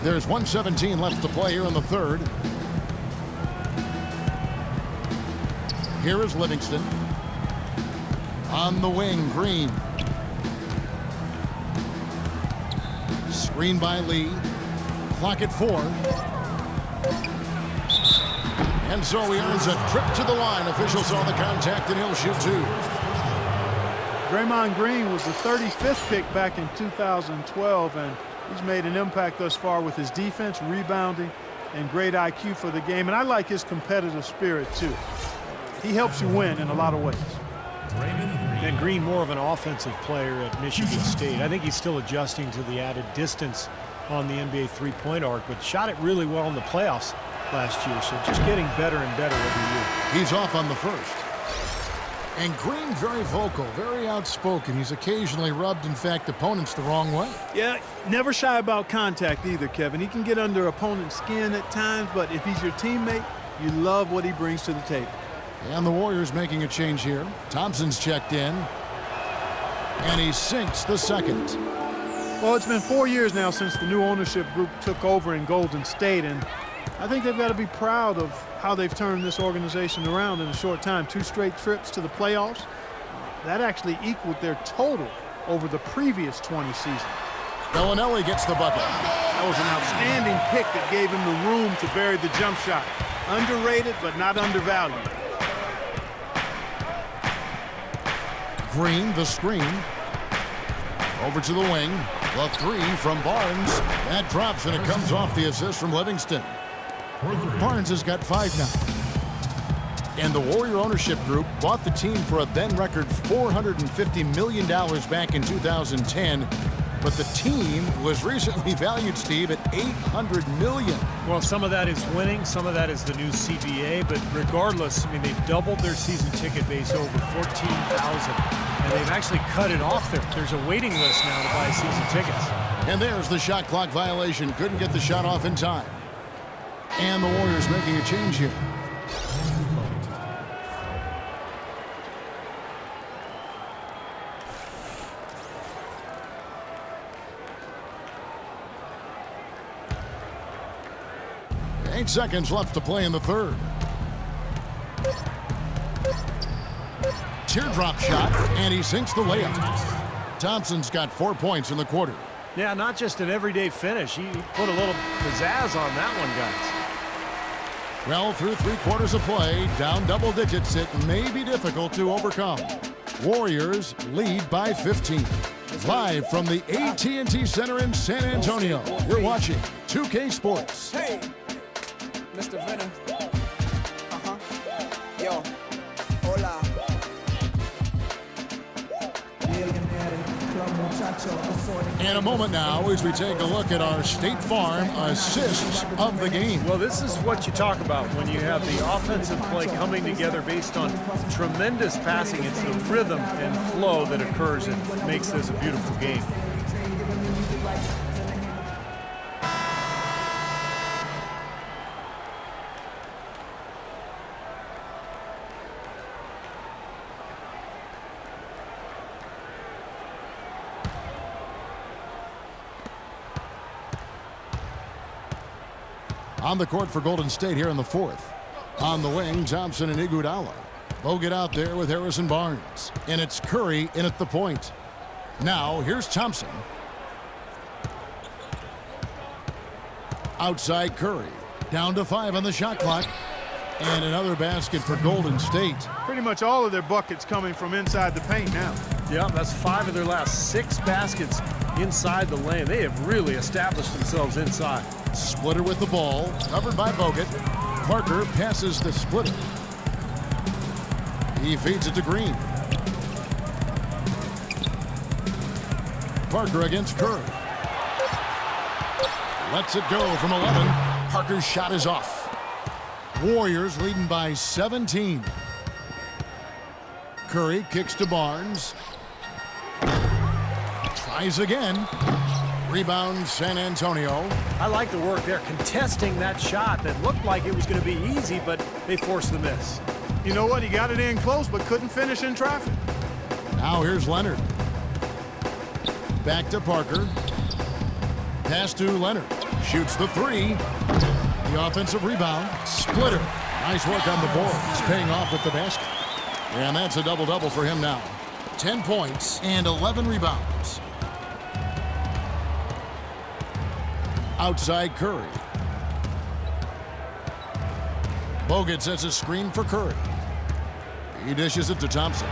There's 1:17 left to play here in the third. Here is Livingston. On the wing, Green. Screen by Lee. Clock at 4. And so he earns a trip to the line. Officials saw the contact and he'll shoot 2. Draymond Green was the 35th pick back in 2012, and he's made an impact thus far with his defense, rebounding, and great IQ for the game. And I like his competitive spirit, too. He helps you win in a lot of ways. And Green, more of an offensive player at Michigan State. I think he's still adjusting to the added distance on the NBA three-point arc, but shot it really well in the playoffs last year. So just getting better and better every year. He's off on the first. And Green very vocal, very outspoken. He's occasionally rubbed, in fact, opponents the wrong way. Yeah, never shy about contact either, Kevin. He can get under opponent's skin at times, but if he's your teammate, you love what he brings to the table. And the Warriors making a change here. Thompson's checked in. And he sinks the second. Well, it's been 4 years now since the new ownership group took over in Golden State, and I think they've got to be proud of how they've turned this organization around in a short time. 2 straight trips to the playoffs. That actually equaled their total over the previous 20 seasons. Bellinelli gets the bucket. That was an outstanding pick that gave him the room to bury the jump shot. Underrated, but not undervalued. Green, the screen. Over to the wing. The 3 from Barnes. That drops, and it comes off the assist from Livingston. Barnes has got 5 now. And the Warrior ownership group bought the team for a then record $450 million back in 2010. But the team was recently valued, Steve, at $800 million. Well, some of that is winning, some of that is the new CBA, but regardless, I mean, they've doubled their season ticket base over 14,000, and they've actually cut it off there. There's a waiting list now to buy season tickets. And there's the shot clock violation. Couldn't get the shot off in time. And the Warriors making a change here. Eight seconds left to play in the third. Teardrop shot, and he sinks the layup. Thompson's got 4 points in the quarter. Yeah, not just an everyday finish. He put a little pizzazz on that one, guys. Well, through 3/4 of play, down double digits, it may be difficult to overcome. Warriors lead by 15. Live from the AT&T Center in San Antonio, you're watching 2K Sports. Hey, Mr. Venner. Yo, hola. In a moment now, as we take a look at our State Farm assists of the game. Well, this is what you talk about when you have the offensive play coming together based on tremendous passing. It's the rhythm and flow that occurs and makes this a beautiful game. On the court for Golden State here in the 4th. On the wing, Thompson and Iguodala. Bogut out there with Harrison Barnes. And it's Curry in at the point. Now, here's Thompson. Outside Curry. Down to 5 on the shot clock. And another basket for Golden State. Pretty much all of their buckets coming from inside the paint now. Yeah, that's 5 of their last 6 baskets inside the lane. They have really established themselves inside. Splitter with the ball, covered by Bogut. Parker passes to Splitter. He feeds it to Green. Parker against Curry. Lets it go from 11. Parker's shot is off. Warriors leading by 17. Curry kicks to Barnes. Tries again. Rebound, San Antonio. I like the work there, contesting that shot that looked like it was going to be easy, but they forced the miss. You know what? He got it in close, but couldn't finish in traffic. Now here's Leonard. Back to Parker. Pass to Leonard. Shoots the 3. The offensive rebound. Splitter. Nice work on the boards. Paying off with the basket. And that's a double-double for him now. 10 points and 11 rebounds. Outside Curry. Bogut sets a screen for Curry. He dishes it to Thompson.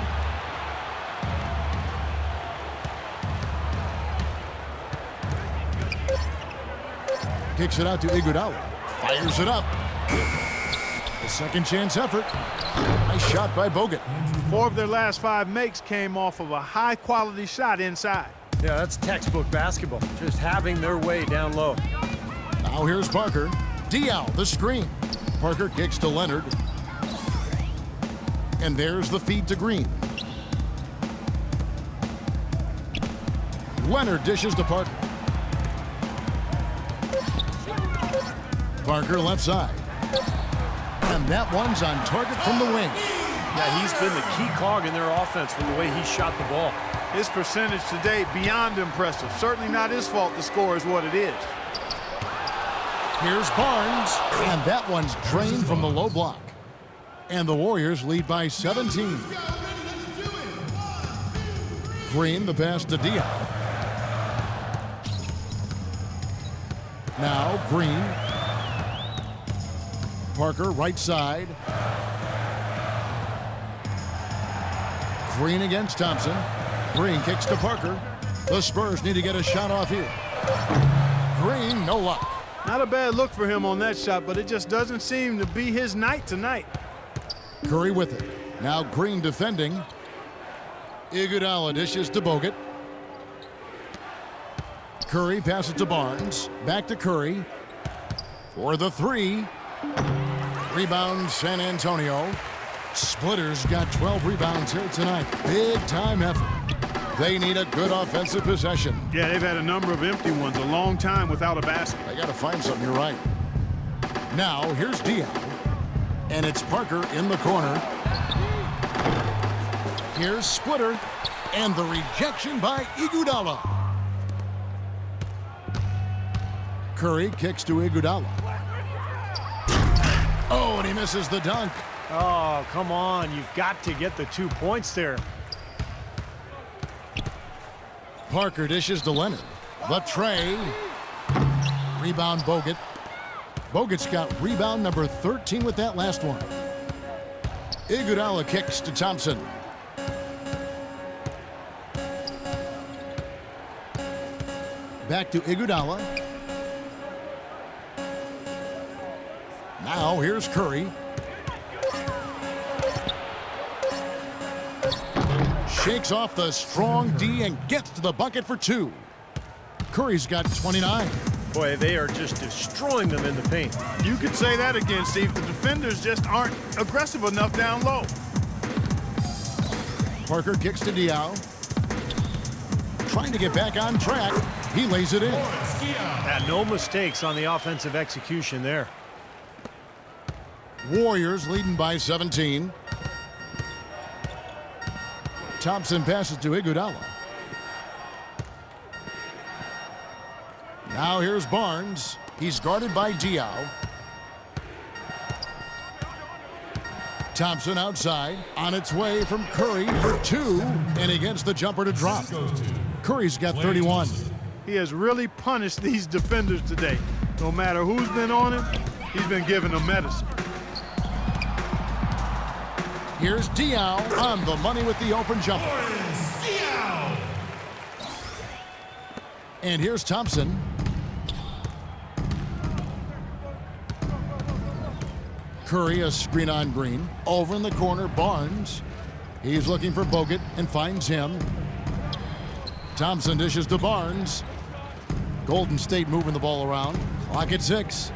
Kicks it out to Iguodala. Fires it up. A second chance effort. Nice shot by Bogut. 4 of their last 5 makes came off of a high-quality shot inside. Yeah, that's textbook basketball. Just having their way down low. Now here's Parker. Diaw, the screen. Parker kicks to Leonard. And there's the feed to Green. Leonard dishes to Parker. Parker left side. And that one's on target from the wing. Yeah, he's been the key cog in their offense from the way he shot the ball. His percentage today beyond impressive. Certainly not his fault the score is what it is. Here's Barnes. And that one's drained from the low block. And the Warriors lead by 17. Green, the pass to Diaw. Now Green. Parker, right side. Green against Thompson. Green kicks to Parker. The Spurs need to get a shot off here. Green, no luck. Not a bad look for him on that shot, but it just doesn't seem to be his night tonight. Curry with it. Now Green defending. Iguodala dishes to Bogut. Curry passes to Barnes. Back to Curry. For the 3. Rebound, San Antonio. Splitter's got 12 rebounds here tonight. Big time effort. They need a good offensive possession. Yeah, they've had a number of empty ones, a long time without a basket. They got to find something, you're right. Now, here's Diaw. And it's Parker in the corner. Here's Splitter. And the rejection by Iguodala. Curry kicks to Iguodala. Oh, and he misses the dunk. Oh, come on. You've got to get the 2 points there. Parker dishes to Leonard. The tray. Rebound Bogut. Bogut's got rebound number 13 with that last one. Iguodala kicks to Thompson. Back to Iguodala. Now here's Curry. Shakes off the strong D and gets to the bucket for 2. Curry's got 29. Boy, they are just destroying them in the paint. You could say that again, Steve. The defenders just aren't aggressive enough down low. Parker kicks to Diaw. Trying to get back on track. He lays it in. No mistakes on the offensive execution there. Warriors leading by 17. Thompson passes to Iguodala. Now here's Barnes. He's guarded by Diaw. Thompson outside. On its way from Curry for 2. And against the jumper to drop. Curry's got 31. He has really punished these defenders today. No matter who's been on him, he's been giving them medicine. Here's Diaw on the money with the open jumper. And here's Thompson. Curry, a screen on Green. Over in the corner, Barnes. He's looking for Bogut and finds him. Thompson dishes to Barnes. Golden State moving the ball around. Clock at 6.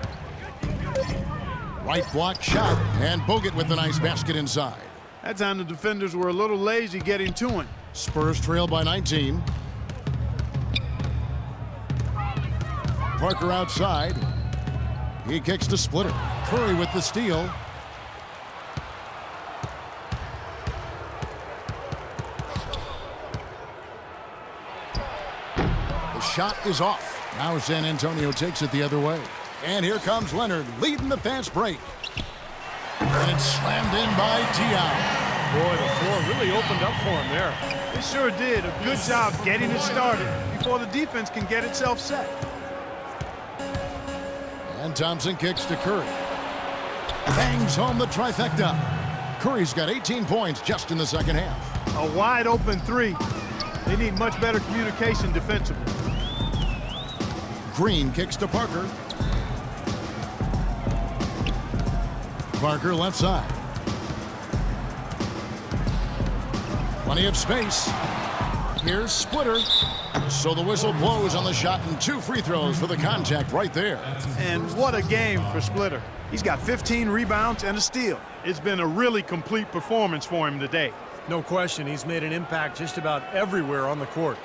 Right block shot, and Bogut with a nice basket inside. That time the defenders were a little lazy getting to him. Spurs trail by 19. Parker outside. He kicks to Splitter. Curry with the steal. The shot is off. Now San Antonio takes it the other way. And here comes Leonard leading the fast break. And it's slammed in by Diaw. Boy, the floor really opened up for him there. They sure did a good job getting it started before the defense can get itself set. And Thompson kicks to Curry. Bangs home the trifecta. Curry's got 18 points just in the second half. A wide open 3. They need much better communication defensively. Green kicks to Parker. Parker left side. Plenty of space. Here's Splitter. So the whistle blows on the shot and 2 free throws for the contact right there. And what a game for Splitter. He's got 15 rebounds and a steal. It's been a really complete performance for him today. No question, he's made an impact just about everywhere on the court.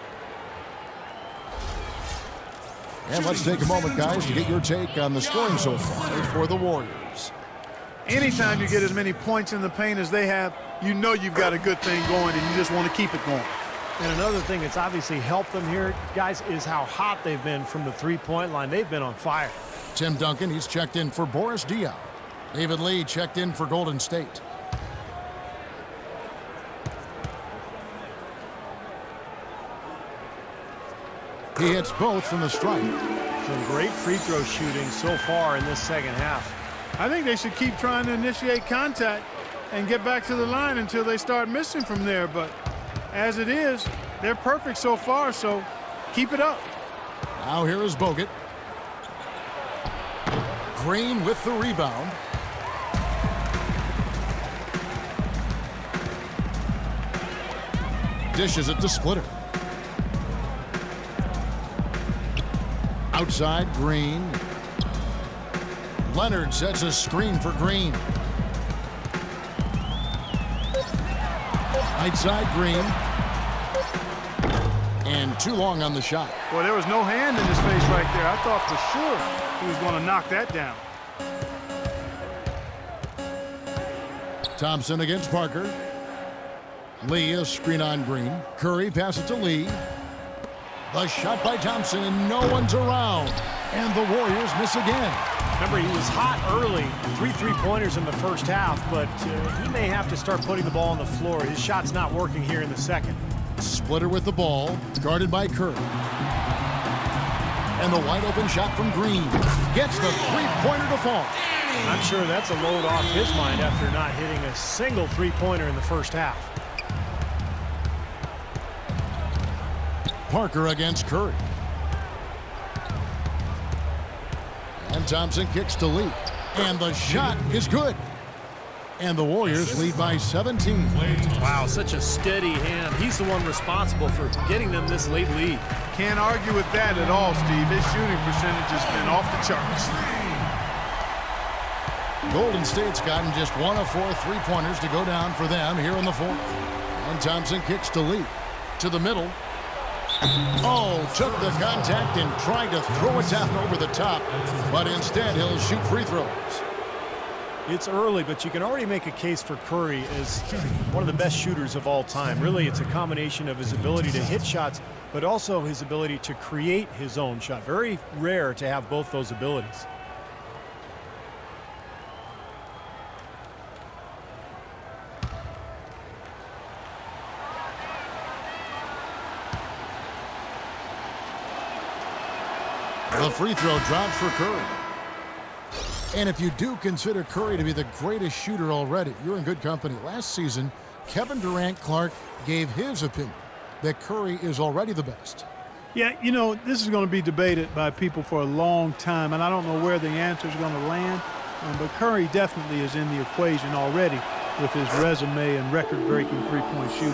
And let's take a moment, guys, to get your take on the scoring so far for the Warriors. Anytime you get as many points in the paint as they have, you know you've got a good thing going and you just want to keep it going. And another thing that's obviously helped them here, guys, is how hot they've been from the three-point line. They've been on fire. Tim Duncan, he's checked in for Boris Diaw. David Lee checked in for Golden State. He hits both from the stripe. Some great free throw shooting so far in this second half. I think they should keep trying to initiate contact and get back to the line until they start missing from there. But as it is, they're perfect so far, so keep it up. Now here is Bogut. Green with the rebound. Dishes it to Splitter. Outside, Green. Leonard sets a screen for Green. Right side, Green. And too long on the shot. Well, there was no hand in his face right there. I thought for sure he was going to knock that down. Thompson against Parker. Lee, a screen on Green. Curry passes to Lee. The shot by Thompson, and no one's around. And the Warriors miss again. Remember, he was hot early, 3 three-pointers in the first half, but he may have to start putting the ball on the floor. His shot's not working here in the second. Splitter with the ball, guarded by Curry. And the wide open shot from Green gets the three-pointer to fall. I'm sure that's a load off his mind after not hitting a single three-pointer in the first half. Parker against Curry. And Thompson kicks to Lee. And the shot is good. And the Warriors lead by 17. Wow, such a steady hand. He's the one responsible for getting them this late lead. Can't argue with that at all, Steve. His shooting percentage has been off the charts. Golden State's gotten just 1 of 4 three-pointers to go down for them here in the fourth. And Thompson kicks to Lee. To the middle. Oh, took the contact and tried to throw it down over the top. But instead, he'll shoot free throws. It's early, but you can already make a case for Curry as one of the best shooters of all time. Really, it's a combination of his ability to hit shots, but also his ability to create his own shot. Very rare to have both those abilities. The free throw drops for Curry. And if you do consider Curry to be the greatest shooter already, you're in good company. Last season, Kevin Durant Clark gave his opinion that Curry is already the best. Yeah, you know, this is going to be debated by people for a long time, and I don't know where the answer is going to land. But Curry definitely is in the equation already with his resume and record-breaking three-point shooting.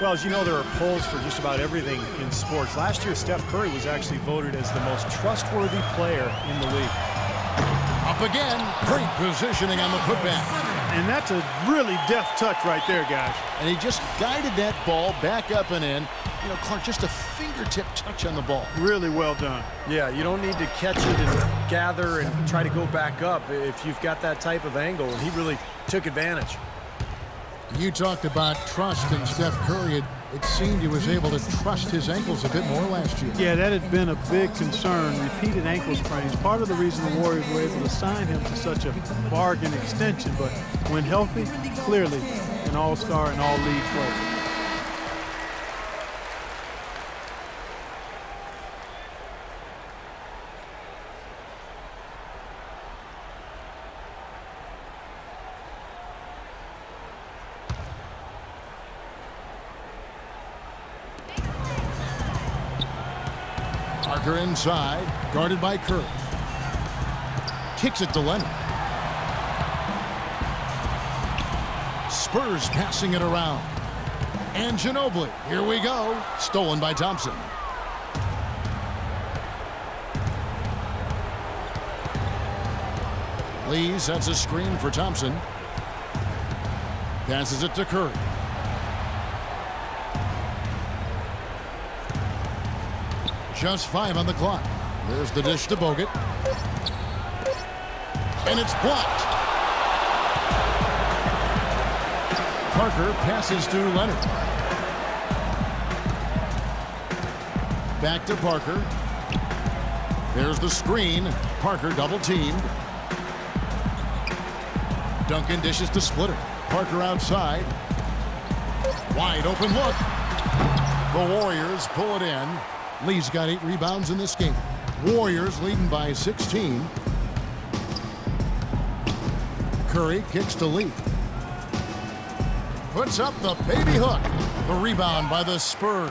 Well, as you know, there are polls for just about everything in sports. Last year, Steph Curry was actually voted as the most trustworthy player in the league. Up again, great positioning on the putback. And that's a really deft touch right there, guys. And he just guided that ball back up and in. You know, Clark, just a fingertip touch on the ball. Really well done. Yeah, you don't need to catch it and gather and try to go back up if you've got that type of angle, and he really took advantage. You talked about trust in Steph Curry. It seemed he was able to trust his ankles a bit more last year. Yeah, that had been a big concern. Repeated ankle sprains. Part of the reason the Warriors were able to sign him to such a bargain extension. But when healthy, clearly an all-star and all-league player. Parker inside, guarded by Curry. Kicks it to Leonard. Spurs passing it around. And Ginobili, here we go. Stolen by Thompson. Lee sets a screen for Thompson. Passes it to Curry. Just 5 on the clock. There's the dish to Bogut. And it's blocked. Parker passes to Leonard. Back to Parker. There's the screen. Parker double teamed. Duncan dishes to Splitter. Parker outside. Wide open look. The Warriors pull it in. Lee's got 8 rebounds in this game. Warriors leading by 16. Curry kicks to Lee. Puts up the baby hook. The rebound by the Spurs.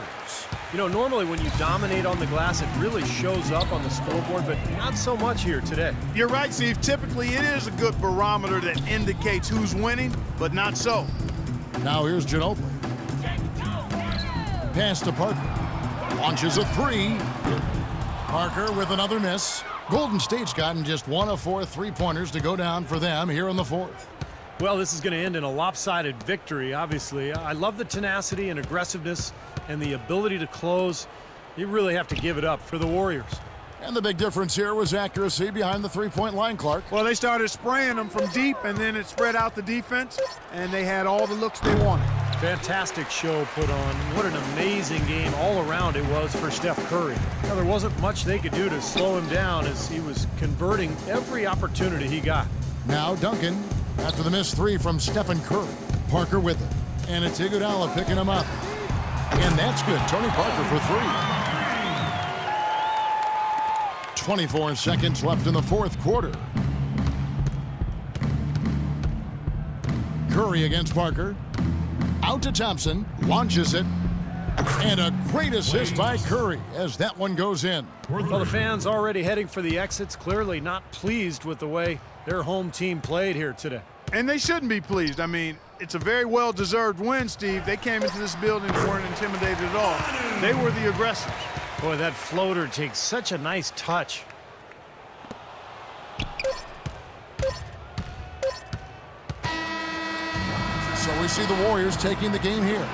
You know, normally when you dominate on the glass, it really shows up on the scoreboard, but not so much here today. You're right, Steve. Typically, it is a good barometer that indicates who's winning, but not so. Now here's Ginobili. Pass to Parker. Launches a 3. Parker with another miss. Golden State's gotten just 1 of 4 three-pointers to go down for them here in the fourth. Well, this is going to end in a lopsided victory, obviously. I love the tenacity and aggressiveness and the ability to close. You really have to give it up for the Warriors. And the big difference here was accuracy behind the three-point line, Clark. Well, they started spraying them from deep, and then it spread out the defense, and they had all the looks they wanted. Fantastic show put on. What an amazing game all around it was for Steph Curry. Now, there wasn't much they could do to slow him down as he was converting every opportunity he got. Now Duncan after the missed 3 from Stephen Curry. Parker with it. And it's Iguodala picking him up. And that's good. Tony Parker for 3. 24 seconds left in the fourth quarter. Curry against Parker. Out to Thompson. Launches it. And a great assist by Curry as that one goes in. Well, the fans already heading for the exits, clearly not pleased with the way their home team played here today. And they shouldn't be pleased. I mean, it's a very well-deserved win, Steve. They came into this building and weren't intimidated at all. They were the aggressors. Boy, that floater takes such a nice touch. So we see the Warriors taking the game here.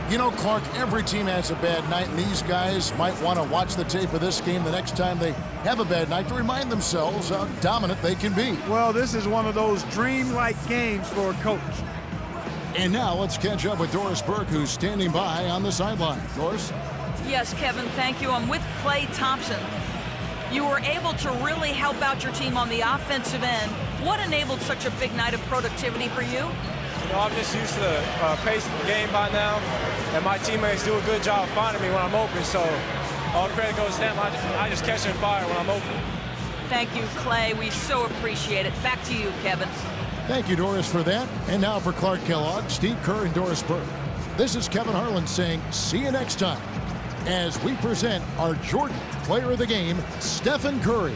You know, Clark, every team has a bad night, and these guys might want to watch the tape of this game the next time they have a bad night to remind themselves how dominant they can be. Well, this is one of those dream-like games for a coach. And now let's catch up with Doris Burke, who's standing by on the sideline. Doris? Yes, Kevin, thank you. I'm with Klay Thompson. You were able to really help out your team on the offensive end. What enabled such a big night of productivity for you? You know, I'm just used to the pace of the game by now, and my teammates do a good job finding me when I'm open, so all the credit goes to them. I just catch and fire when I'm open. Thank you, Klay. We so appreciate it. Back to you, Kevin. Thank you, Doris, for that. And now for Clark Kellogg, Steve Kerr, and Doris Burke. This is Kevin Harlan saying see you next time as we present our Jordan Player of the Game, Stephen Curry.